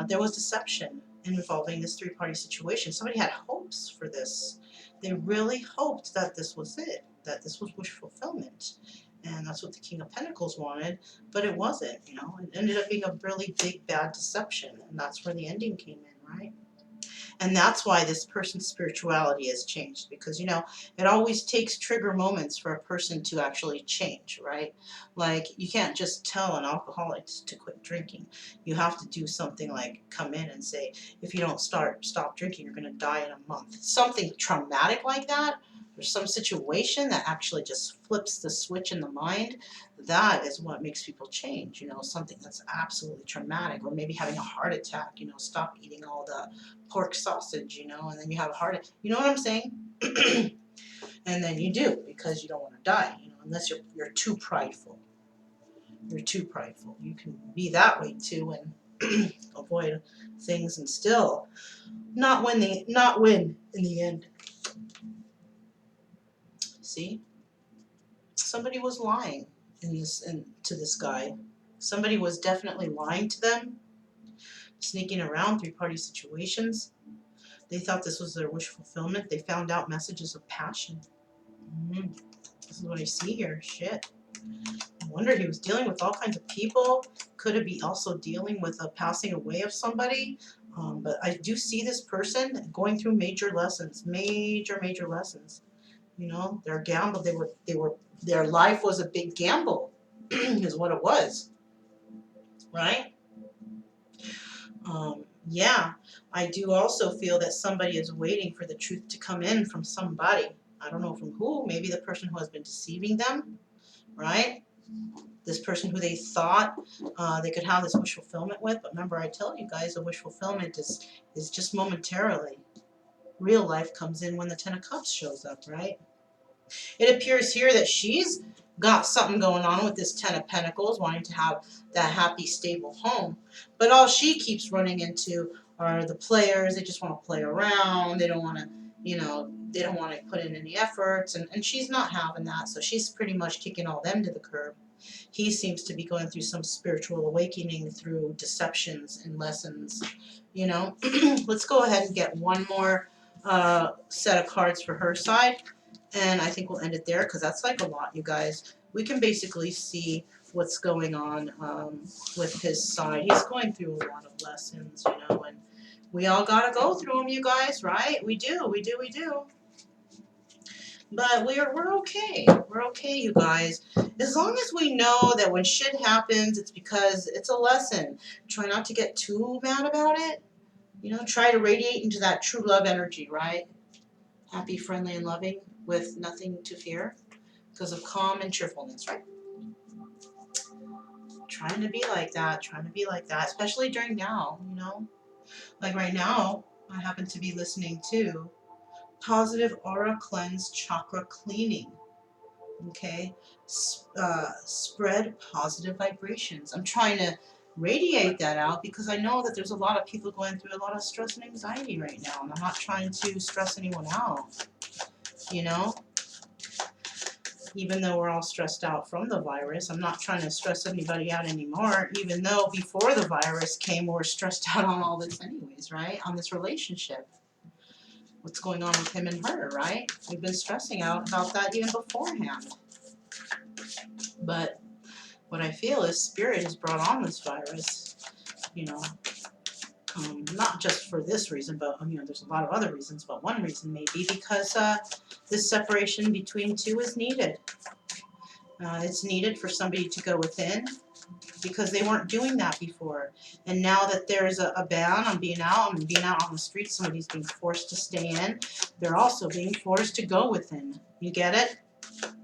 there was deception involving this three-party situation. Somebody had hopes for this. They really hoped that this was it, that this was wish fulfillment. And that's what the King of Pentacles wanted, but it wasn't, you know. It ended up being a really big, bad deception, and that's where the ending came in, right? And that's why this person's spirituality has changed, because, you know, it always takes trigger moments for a person to actually change, right? Like, you can't just tell an alcoholic to quit drinking. You have to do something like come in and say, if you don't stop drinking, you're going to die in a month. Something traumatic like that, or some situation that actually just flips the switch in the mind. That is what makes people change, you know, something that's absolutely traumatic, or maybe having a heart attack, you know, stop eating all the pork sausage, you know, and then you have a heart attack. You know what I'm saying? And then you do, because you don't want to die, you know, unless you're too prideful. You're too prideful. You can be that way too and avoid things and still not win in the end. See? Somebody was lying to this guy. Somebody was definitely lying to them, sneaking around three-party situations. They thought this was their wish fulfillment. They found out messages of passion. This is what I see here. Shit. I wonder, he was dealing with all kinds of people. Could it be also dealing with a passing away of somebody? But I do see this person going through major lessons, major lessons. You know, their gamble. Their life was a big gamble, is what it was, right? Yeah, I do also feel that somebody is waiting for the truth to come in from somebody. I don't know from who. Maybe the person who has been deceiving them, right? This person who they thought they could have this wish fulfillment with. But remember, I tell you guys, the wish fulfillment is just momentarily. Real life comes in when the Ten of Cups shows up, right? It appears here that she's got something going on with this Ten of Pentacles, wanting to have that happy, stable home. But all she keeps running into are the players. They just want to play around. They don't want to, you know, they don't want to put in any efforts. And she's not having that. So she's pretty much kicking all them to the curb. He seems to be going through some spiritual awakening through deceptions and lessons, you know. Let's go ahead and get one more set of cards for her side, and I think we'll end it there because that's like a lot, you guys. We can basically see what's going on with his side. He's going through a lot of lessons, you know, and we all gotta go through them, you guys, right? We do, we do, we do. But we're okay. We're okay, you guys. As long as we know that when shit happens, it's because it's a lesson. Try not to get too mad about it. You know, try to radiate into that true love energy, right? Happy, friendly, and loving with nothing to fear because of calm and cheerfulness, right? Trying to be like that, trying to be like that, especially during now, you know? Like right now, I happen to be listening to Positive Aura Cleanse Chakra Cleaning. Okay, spread positive vibrations. I'm trying to radiate that out because I know that there's a lot of people going through a lot of stress and anxiety right now, and I'm not trying to stress anyone out, you know. Even though we're all stressed out from the virus, I'm not trying to stress anybody out anymore, even though before the virus came, we were stressed out on all this anyways, right? On this relationship. What's going on with him and her, right? We've been stressing out about that even beforehand. But what I feel is Spirit has brought on this virus, you know, not just for this reason, but, you know, there's a lot of other reasons, but one reason may be because this separation between two is needed. It's needed for somebody to go within because they weren't doing that before. And now that there's a ban on being out, and being out on the streets, somebody's being forced to stay in, they're also being forced to go within. You get it?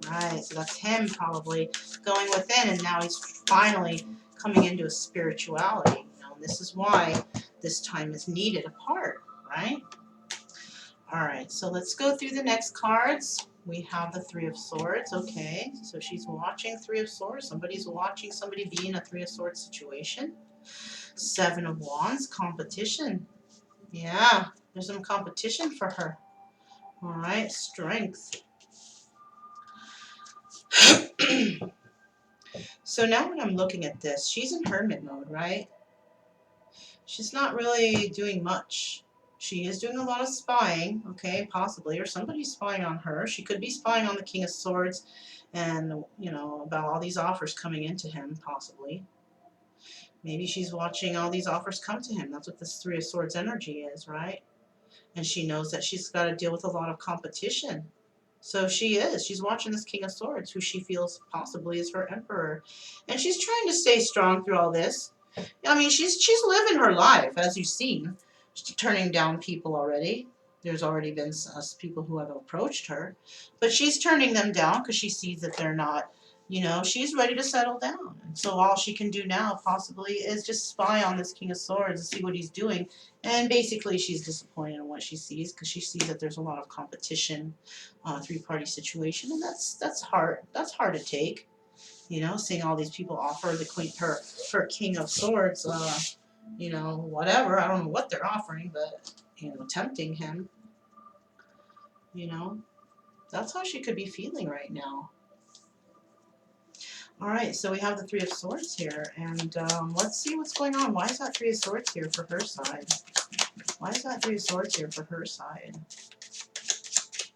Right, so that's him probably going within, and now he's finally coming into a spirituality. You know, and this is why this time is needed apart, right? All right, so let's go through the next cards. We have the Three of Swords. Okay, so she's watching Three of Swords. Somebody's watching somebody be in a Three of Swords situation. Seven of Wands, competition. Yeah, there's some competition for her. All right, strength. So now when I'm looking at this, she's in hermit mode, right? She's not really doing much. She is doing a lot of spying, okay, possibly, or somebody's spying on her. She could be spying on the King of Swords and, you know, about all these offers coming into him, possibly. Maybe she's watching all these offers come to him. That's what this Three of Swords energy is, right? And she knows that she's got to deal with a lot of competition. So she is. She's watching this King of Swords, who she feels possibly is her emperor. And she's trying to stay strong through all this. I mean, she's living her life, as you've seen. She's turning down people already. There's already been people who have approached her. But she's turning them down because she sees that they're not, you know, she's ready to settle down. And so all she can do now, possibly, is just spy on this King of Swords and see what he's doing. And basically, she's disappointed in what she sees because she sees that there's a lot of competition, three-party situation. And that's hard. That's hard to take. You know, seeing all these people offer the queen, her King of Swords, you know, whatever. I don't know what they're offering, but, you know, tempting him. You know, that's how she could be feeling right now. All right, so we have the Three of Swords here, and let's see what's going on. Why is that Three of Swords here for her side? Why is that Three of Swords here for her side?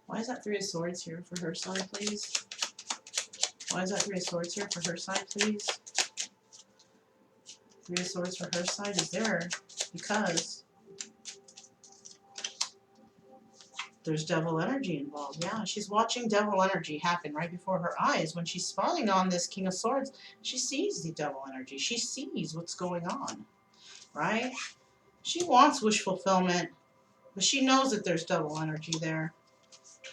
Why is that Three of Swords here for her side, please? Why is that Three of Swords here for her side, please? Three of Swords for her side is there because there's devil energy involved. Yeah, she's watching devil energy happen right before her eyes. When she's spying on this King of Swords, she sees the devil energy. She sees what's going on, right? She wants wish fulfillment, but she knows that there's devil energy there.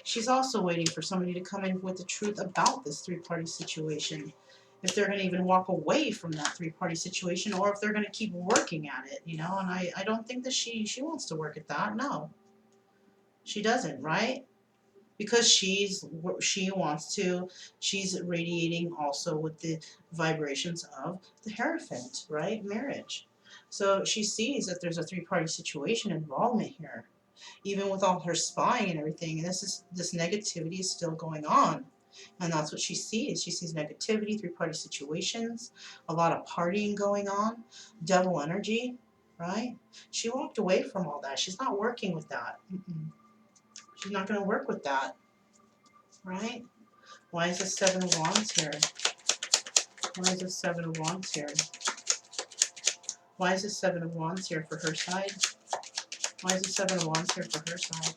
She's also waiting for somebody to come in with the truth about this three-party situation. If they're going to even walk away from that three-party situation, or if they're going to keep working at it, you know. And I don't think that she wants to work at that. No, she doesn't, right? Because she wants to. She's radiating also with the vibrations of the Hierophant, right? Marriage. So she sees that there's a three-party situation involvement here. Even with all her spying and everything, this negativity is still going on. And that's what she sees. She sees negativity, three-party situations, a lot of partying going on, devil energy, right? She walked away from all that. She's not working with that. She's not going to work with that, right? Why is the Seven of Wands here? Why is the Seven of Wands here? Why is the Seven of Wands here for her side? Why is the Seven of Wands here for her side?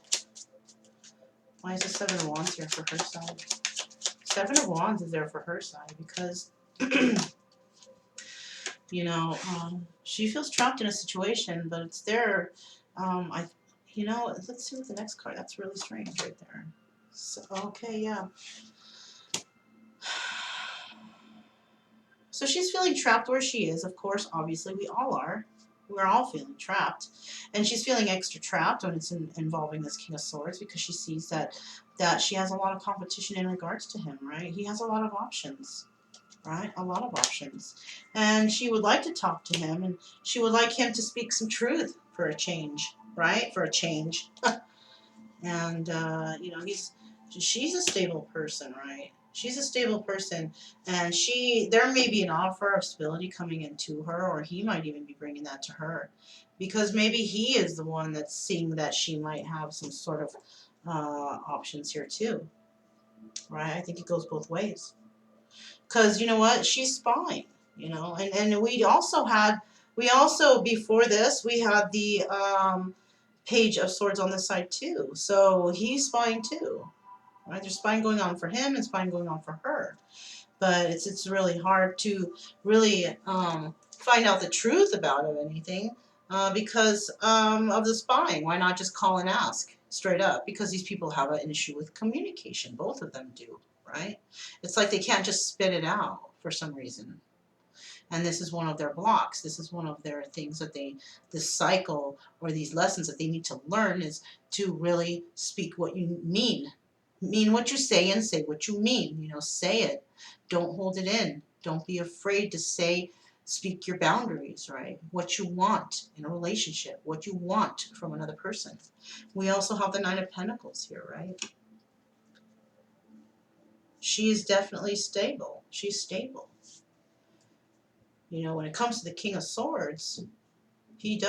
Why is the Seven of Wands here for her side? Seven of Wands is there for her side because, you know, she feels trapped in a situation, but it's there. Let's see what the next card. That's really strange right there. So, okay, yeah. So she's feeling trapped where she is, of course, obviously, we all are. We're all feeling trapped. And she's feeling extra trapped when it's involving this King of Swords because she sees that she has a lot of competition in regards to him, right? He has a lot of options, right? A lot of options. And she would like to talk to him, and she would like him to speak some truth for a change, right? For a change. And, she's a stable person, right? She's a stable person, and there may be an offer of stability coming into her, or he might even be bringing that to her, because maybe he is the one that's seeing that she might have some sort of options here too, right? I think it goes both ways, because you know what, she's spying, and we also before this we had the Page of Swords on this side too, so he's spying too. Right? There's spying going on for him and spying going on for her. But it's really hard to really find out the truth about anything because of the spying. Why not just call and ask straight up? Because these people have an issue with communication. Both of them do, right? It's like they can't just spit it out for some reason. And this is one of their blocks. This is one of their things that this cycle or these lessons that they need to learn is to really speak what you mean. Mean what you say and say what you mean. Say it. Don't hold it in. Don't be afraid to speak your boundaries, right? What you want in a relationship, what you want from another person. We also have the Nine of Pentacles here, right? She is definitely stable. She's stable. When it comes to the King of Swords, he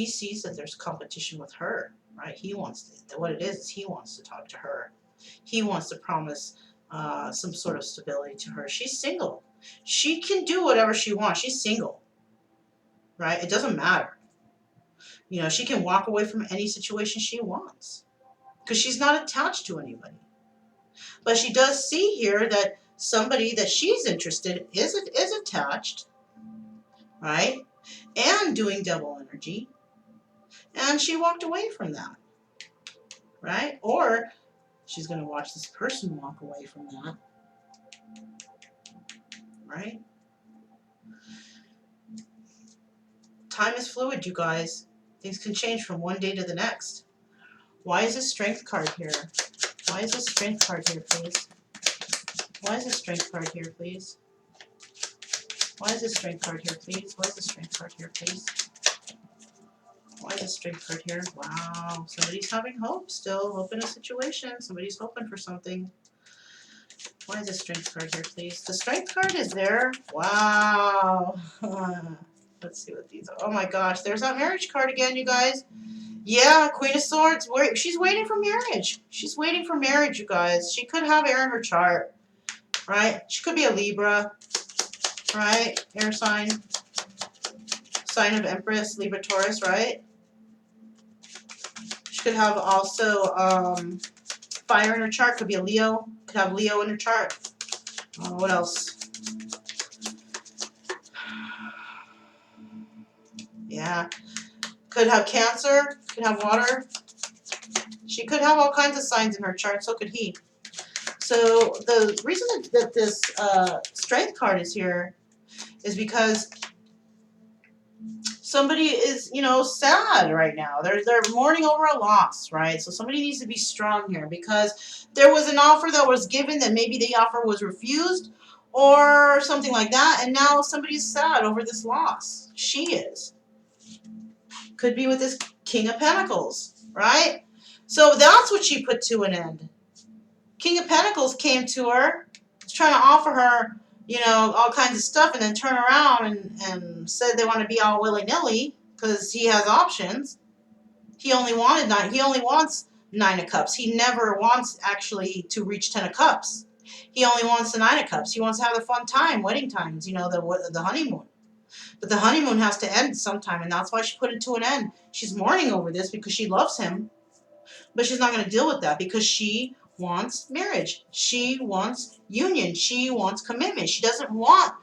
sees that there's competition with her, right? What it is he wants to talk to her. He wants to promise some sort of stability to her. She's single. She can do whatever she wants. She's single, right? It doesn't matter. She can walk away from any situation she wants because she's not attached to anybody. But she does see here that somebody that she's interested in is attached, right? And doing double energy. And she walked away from that, right? Or she's going to watch this person walk away from that, right? Time is fluid, you guys. Things can change from one day to the next. Why is this Strength card here? Why is this Strength card here, please? Why is this Strength card here, please? Why is this Strength card here, please? Why is this Strength card here, please? Why is this Strength card here? Wow, somebody's having hope still. Hope in a situation. Somebody's hoping for something. Why is this Strength card here, please? The Strength card is there. Wow. Let's see what these are. Oh my gosh, there's that marriage card again, you guys. Yeah, Queen of Swords. She's waiting for marriage. She's waiting for marriage, you guys. She could have air in her chart, right? She could be a Libra, right? Air sign. Sign of Empress, Libra, Taurus, right? She could have also fire in her chart. Could be a Leo. Could have Leo in her chart. What else? Yeah. Could have Cancer. Could have water. She could have all kinds of signs in her chart. So could he. So the reason that this Strength card is here is because somebody is, sad right now. They're mourning over a loss, right? So somebody needs to be strong here because there was an offer that was given that maybe the offer was refused or something like that, and now somebody's sad over this loss. She is. Could be with this King of Pentacles, right? So that's what she put to an end. King of Pentacles came to her, was trying to offer her, you know, all kinds of stuff, and then turn around and said they want to be all willy-nilly because he has options. He only wanted nine. He only wants 9 of Cups. He never wants actually to reach 10 of Cups. He only wants the 9 of Cups. He wants to have the fun time, wedding times, you know, the honeymoon. But the honeymoon has to end sometime, and that's why she put it to an end. She's mourning over this because she loves him, but she's not going to deal with that because she wants marriage. She wants union. She wants commitment. She doesn't want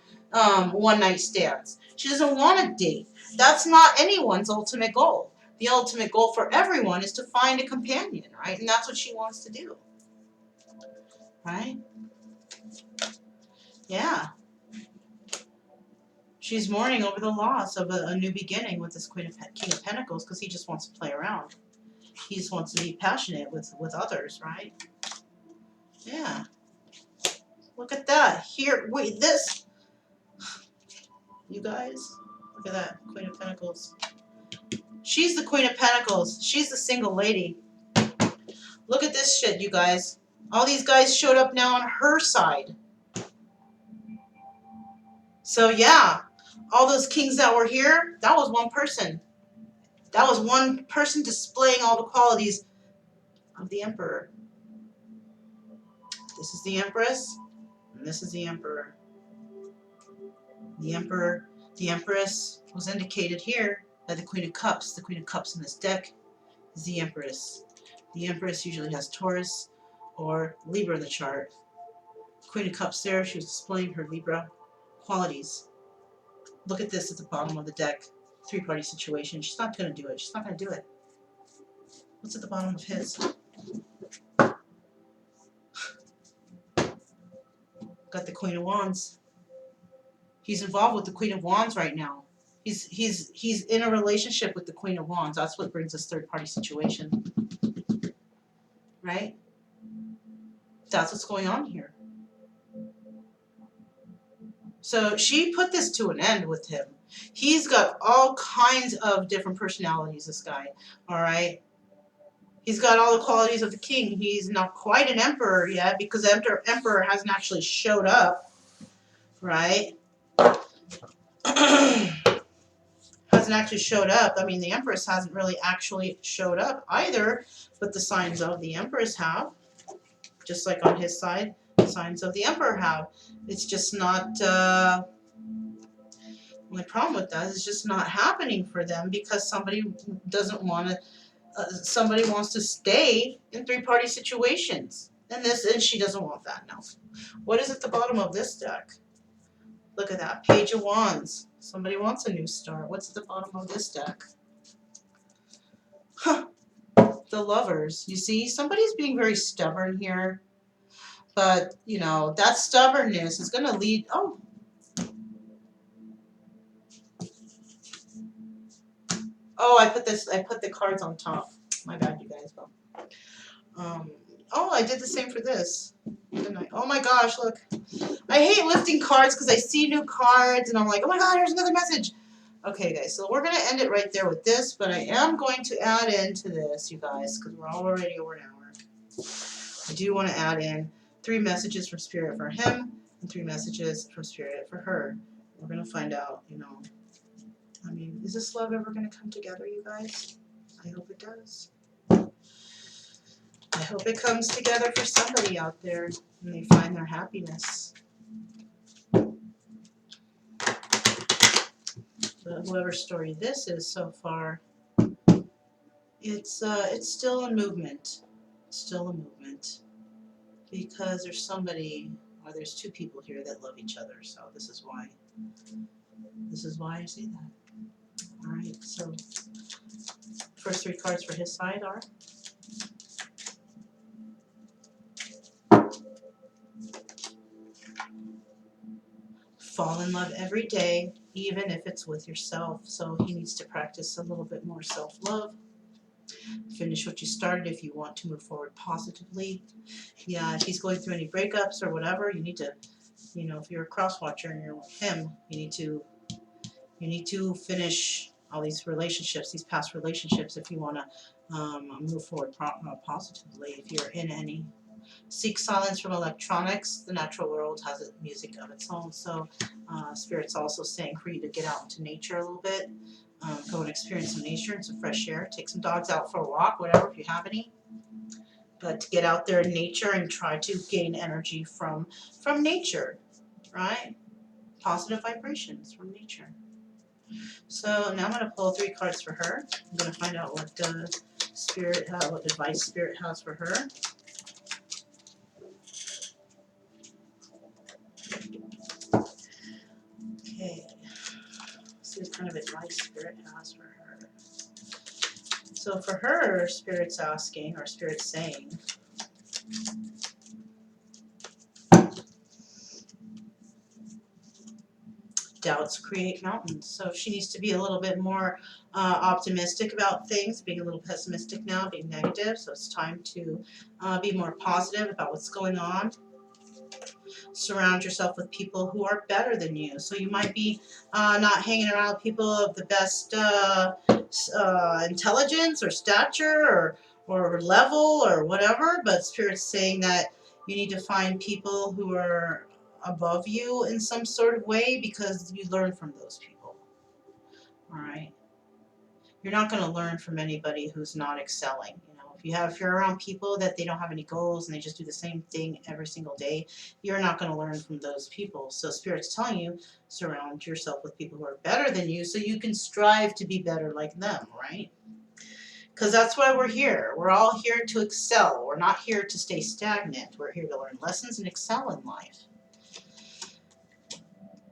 one-night stands. She doesn't want a date. That's not anyone's ultimate goal. The ultimate goal for everyone is to find a companion, right? And that's what she wants to do, right? Yeah. She's mourning over the loss of a new beginning with this King of Pentacles because he just wants to play around. He just wants to be passionate with others, right? Yeah. Look at that. Here, wait, this. You guys, look at that. Queen of Pentacles. She's the Queen of Pentacles. She's the single lady. Look at this shit, you guys. All these guys showed up now on her side. So, yeah. All those kings that were here, that was one person. That was one person displaying all the qualities of the Emperor. This is the Empress, and this is the Emperor. The Emperor, the Empress was indicated here by the Queen of Cups. The Queen of Cups in this deck is the Empress. The Empress usually has Taurus or Libra in the chart. Queen of Cups there, she was displaying her Libra qualities. Look at this at the bottom of the deck. Three-party situation. She's not going to do it. She's not going to do it. What's at the bottom of his? Got the Queen of Wands. He's involved with the Queen of Wands right now. He's in a relationship with the Queen of Wands. That's what brings us third-party situation. Right? That's what's going on here. So she put this to an end with him. He's got all kinds of different personalities, this guy. All right? He's got all the qualities of the king. He's not quite an emperor yet because the emperor hasn't actually showed up. Right? Hasn't actually showed up. I mean, the Empress hasn't really actually showed up either, but the signs of the Empress have. Just like on his side, the signs of the Emperor have. It's just not, the only problem with that is it's just not happening for them because somebody doesn't want to, somebody wants to stay in three-party situations. And she doesn't want that now. What is at the bottom of this deck? Look at that, Page of Wands. Somebody wants a new start. What's at the bottom of this deck? Huh. The Lovers. You see, somebody's being very stubborn here. But, you know, that stubbornness is going to lead... Oh. Oh, I put the cards on top. My bad, you guys. Oh, I did the same for this. Didn't I? Oh my gosh, look. I hate lifting cards because I see new cards and I'm like, oh my god, here's another message. Okay, guys, so we're going to end it right there with this, but I am going to add into this, you guys, because we're already over an hour. I do want to add in 3 messages from Spirit for him and 3 messages from Spirit for her. We're going to find out, you know, I mean, is this love ever going to come together, you guys? I hope it does. I hope it comes together for somebody out there and they find their happiness. But whoever's story this is so far, it's still in movement. It's still a movement. Because there's somebody, or there's 2 people here that love each other, so this is why I say that. Alright, so first 3 cards for his side are fall in love every day, even if it's with yourself. So he needs to practice a little bit more self-love. Finish what you started if you want to move forward positively. Yeah, if he's going through any breakups or whatever, you need to, you know, if you're a cross-watcher and you're with him, you need to finish all these relationships, these past relationships, if you want to move forward positively, if you're in any. Seek silence from electronics. The natural world has a music of its own. So Spirit's also saying for you to get out into nature a little bit. Go and experience some nature and some fresh air. Take some dogs out for a walk, whatever, if you have any. But to get out there in nature and try to gain energy from nature, right? Positive vibrations from nature. So now I'm going to pull 3 cards for her. I'm going to find out what Spirit, what advice Spirit has for her. Okay. See what kind of advice Spirit has for her. So for her, Spirit's asking, or Spirit's saying, doubts create mountains. So she needs to be a little bit more optimistic about things, being a little pessimistic now, being negative. So it's time to be more positive about what's going on. Surround yourself with people who are better than you. So you might be not hanging around with people of the best intelligence or stature or level or whatever, but Spirit's saying that you need to find people who are above you in some sort of way because you learn from those people. All right. You're not going to learn from anybody who's not excelling. You know, if you're around people that they don't have any goals and they just do the same thing every single day, you're not going to learn from those people. So Spirit's telling you, surround yourself with people who are better than you so you can strive to be better like them, right? Because that's why we're here. We're all here to excel. We're not here to stay stagnant. We're here to learn lessons and excel in life.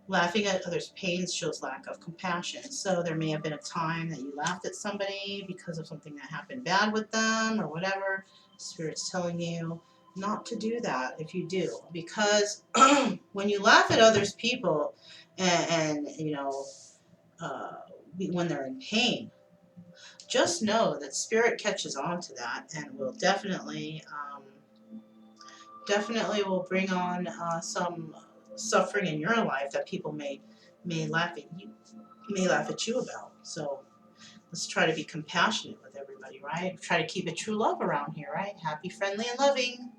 Laughing at others' pains shows lack of compassion. So there may have been a time that you laughed at somebody because of something that happened bad with them or whatever. Spirit's telling you not to do that if you do. Because when you laugh at others' people and you know, when they're in pain, just know that Spirit catches on to that and will definitely will bring on some suffering in your life that people may laugh at you about. So let's try to be compassionate with everybody, right? Try to keep it true love around here, right? Happy, friendly, and loving.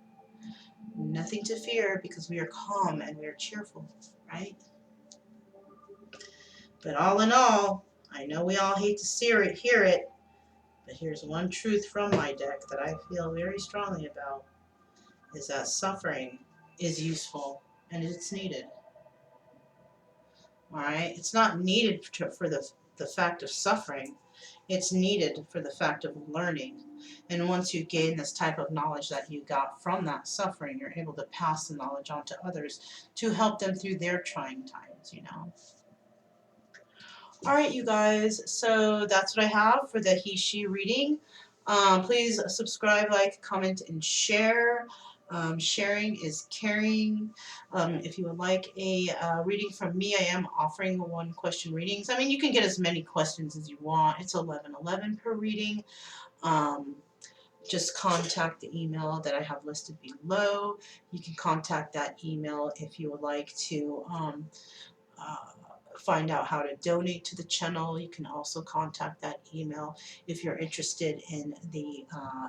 Nothing to fear because we are calm and we are cheerful, right? But all in all, I know we all hate to hear it, but here's one truth from my deck that I feel very strongly about, is that suffering is useful and it's needed. All right, it's not needed for the fact of suffering. It's needed for the fact of learning. And once you gain this type of knowledge that you got from that suffering, you're able to pass the knowledge on to others to help them through their trying times, you know. All right, you guys, so that's what I have for the he-she reading. Please subscribe, like, comment, and share. Sharing is caring. If you would like a reading from me, I am offering 1-question readings. I mean, you can get as many questions as you want. It's $11.11 per reading. Just contact the email that I have listed below. You can contact that email if you would like to find out how to donate to the channel. You can also contact that email if you're interested in the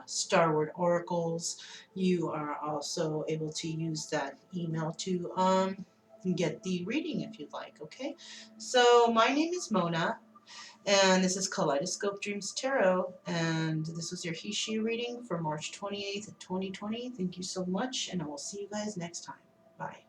Star Wars oracles. You are also able to use that email to get the reading if you'd like. Okay, so my name is Mona, and this is Kaleidoscope Dreams Tarot, and this was your he-she reading for March 28th, 2020. Thank you so much, and I will see you guys next time. Bye.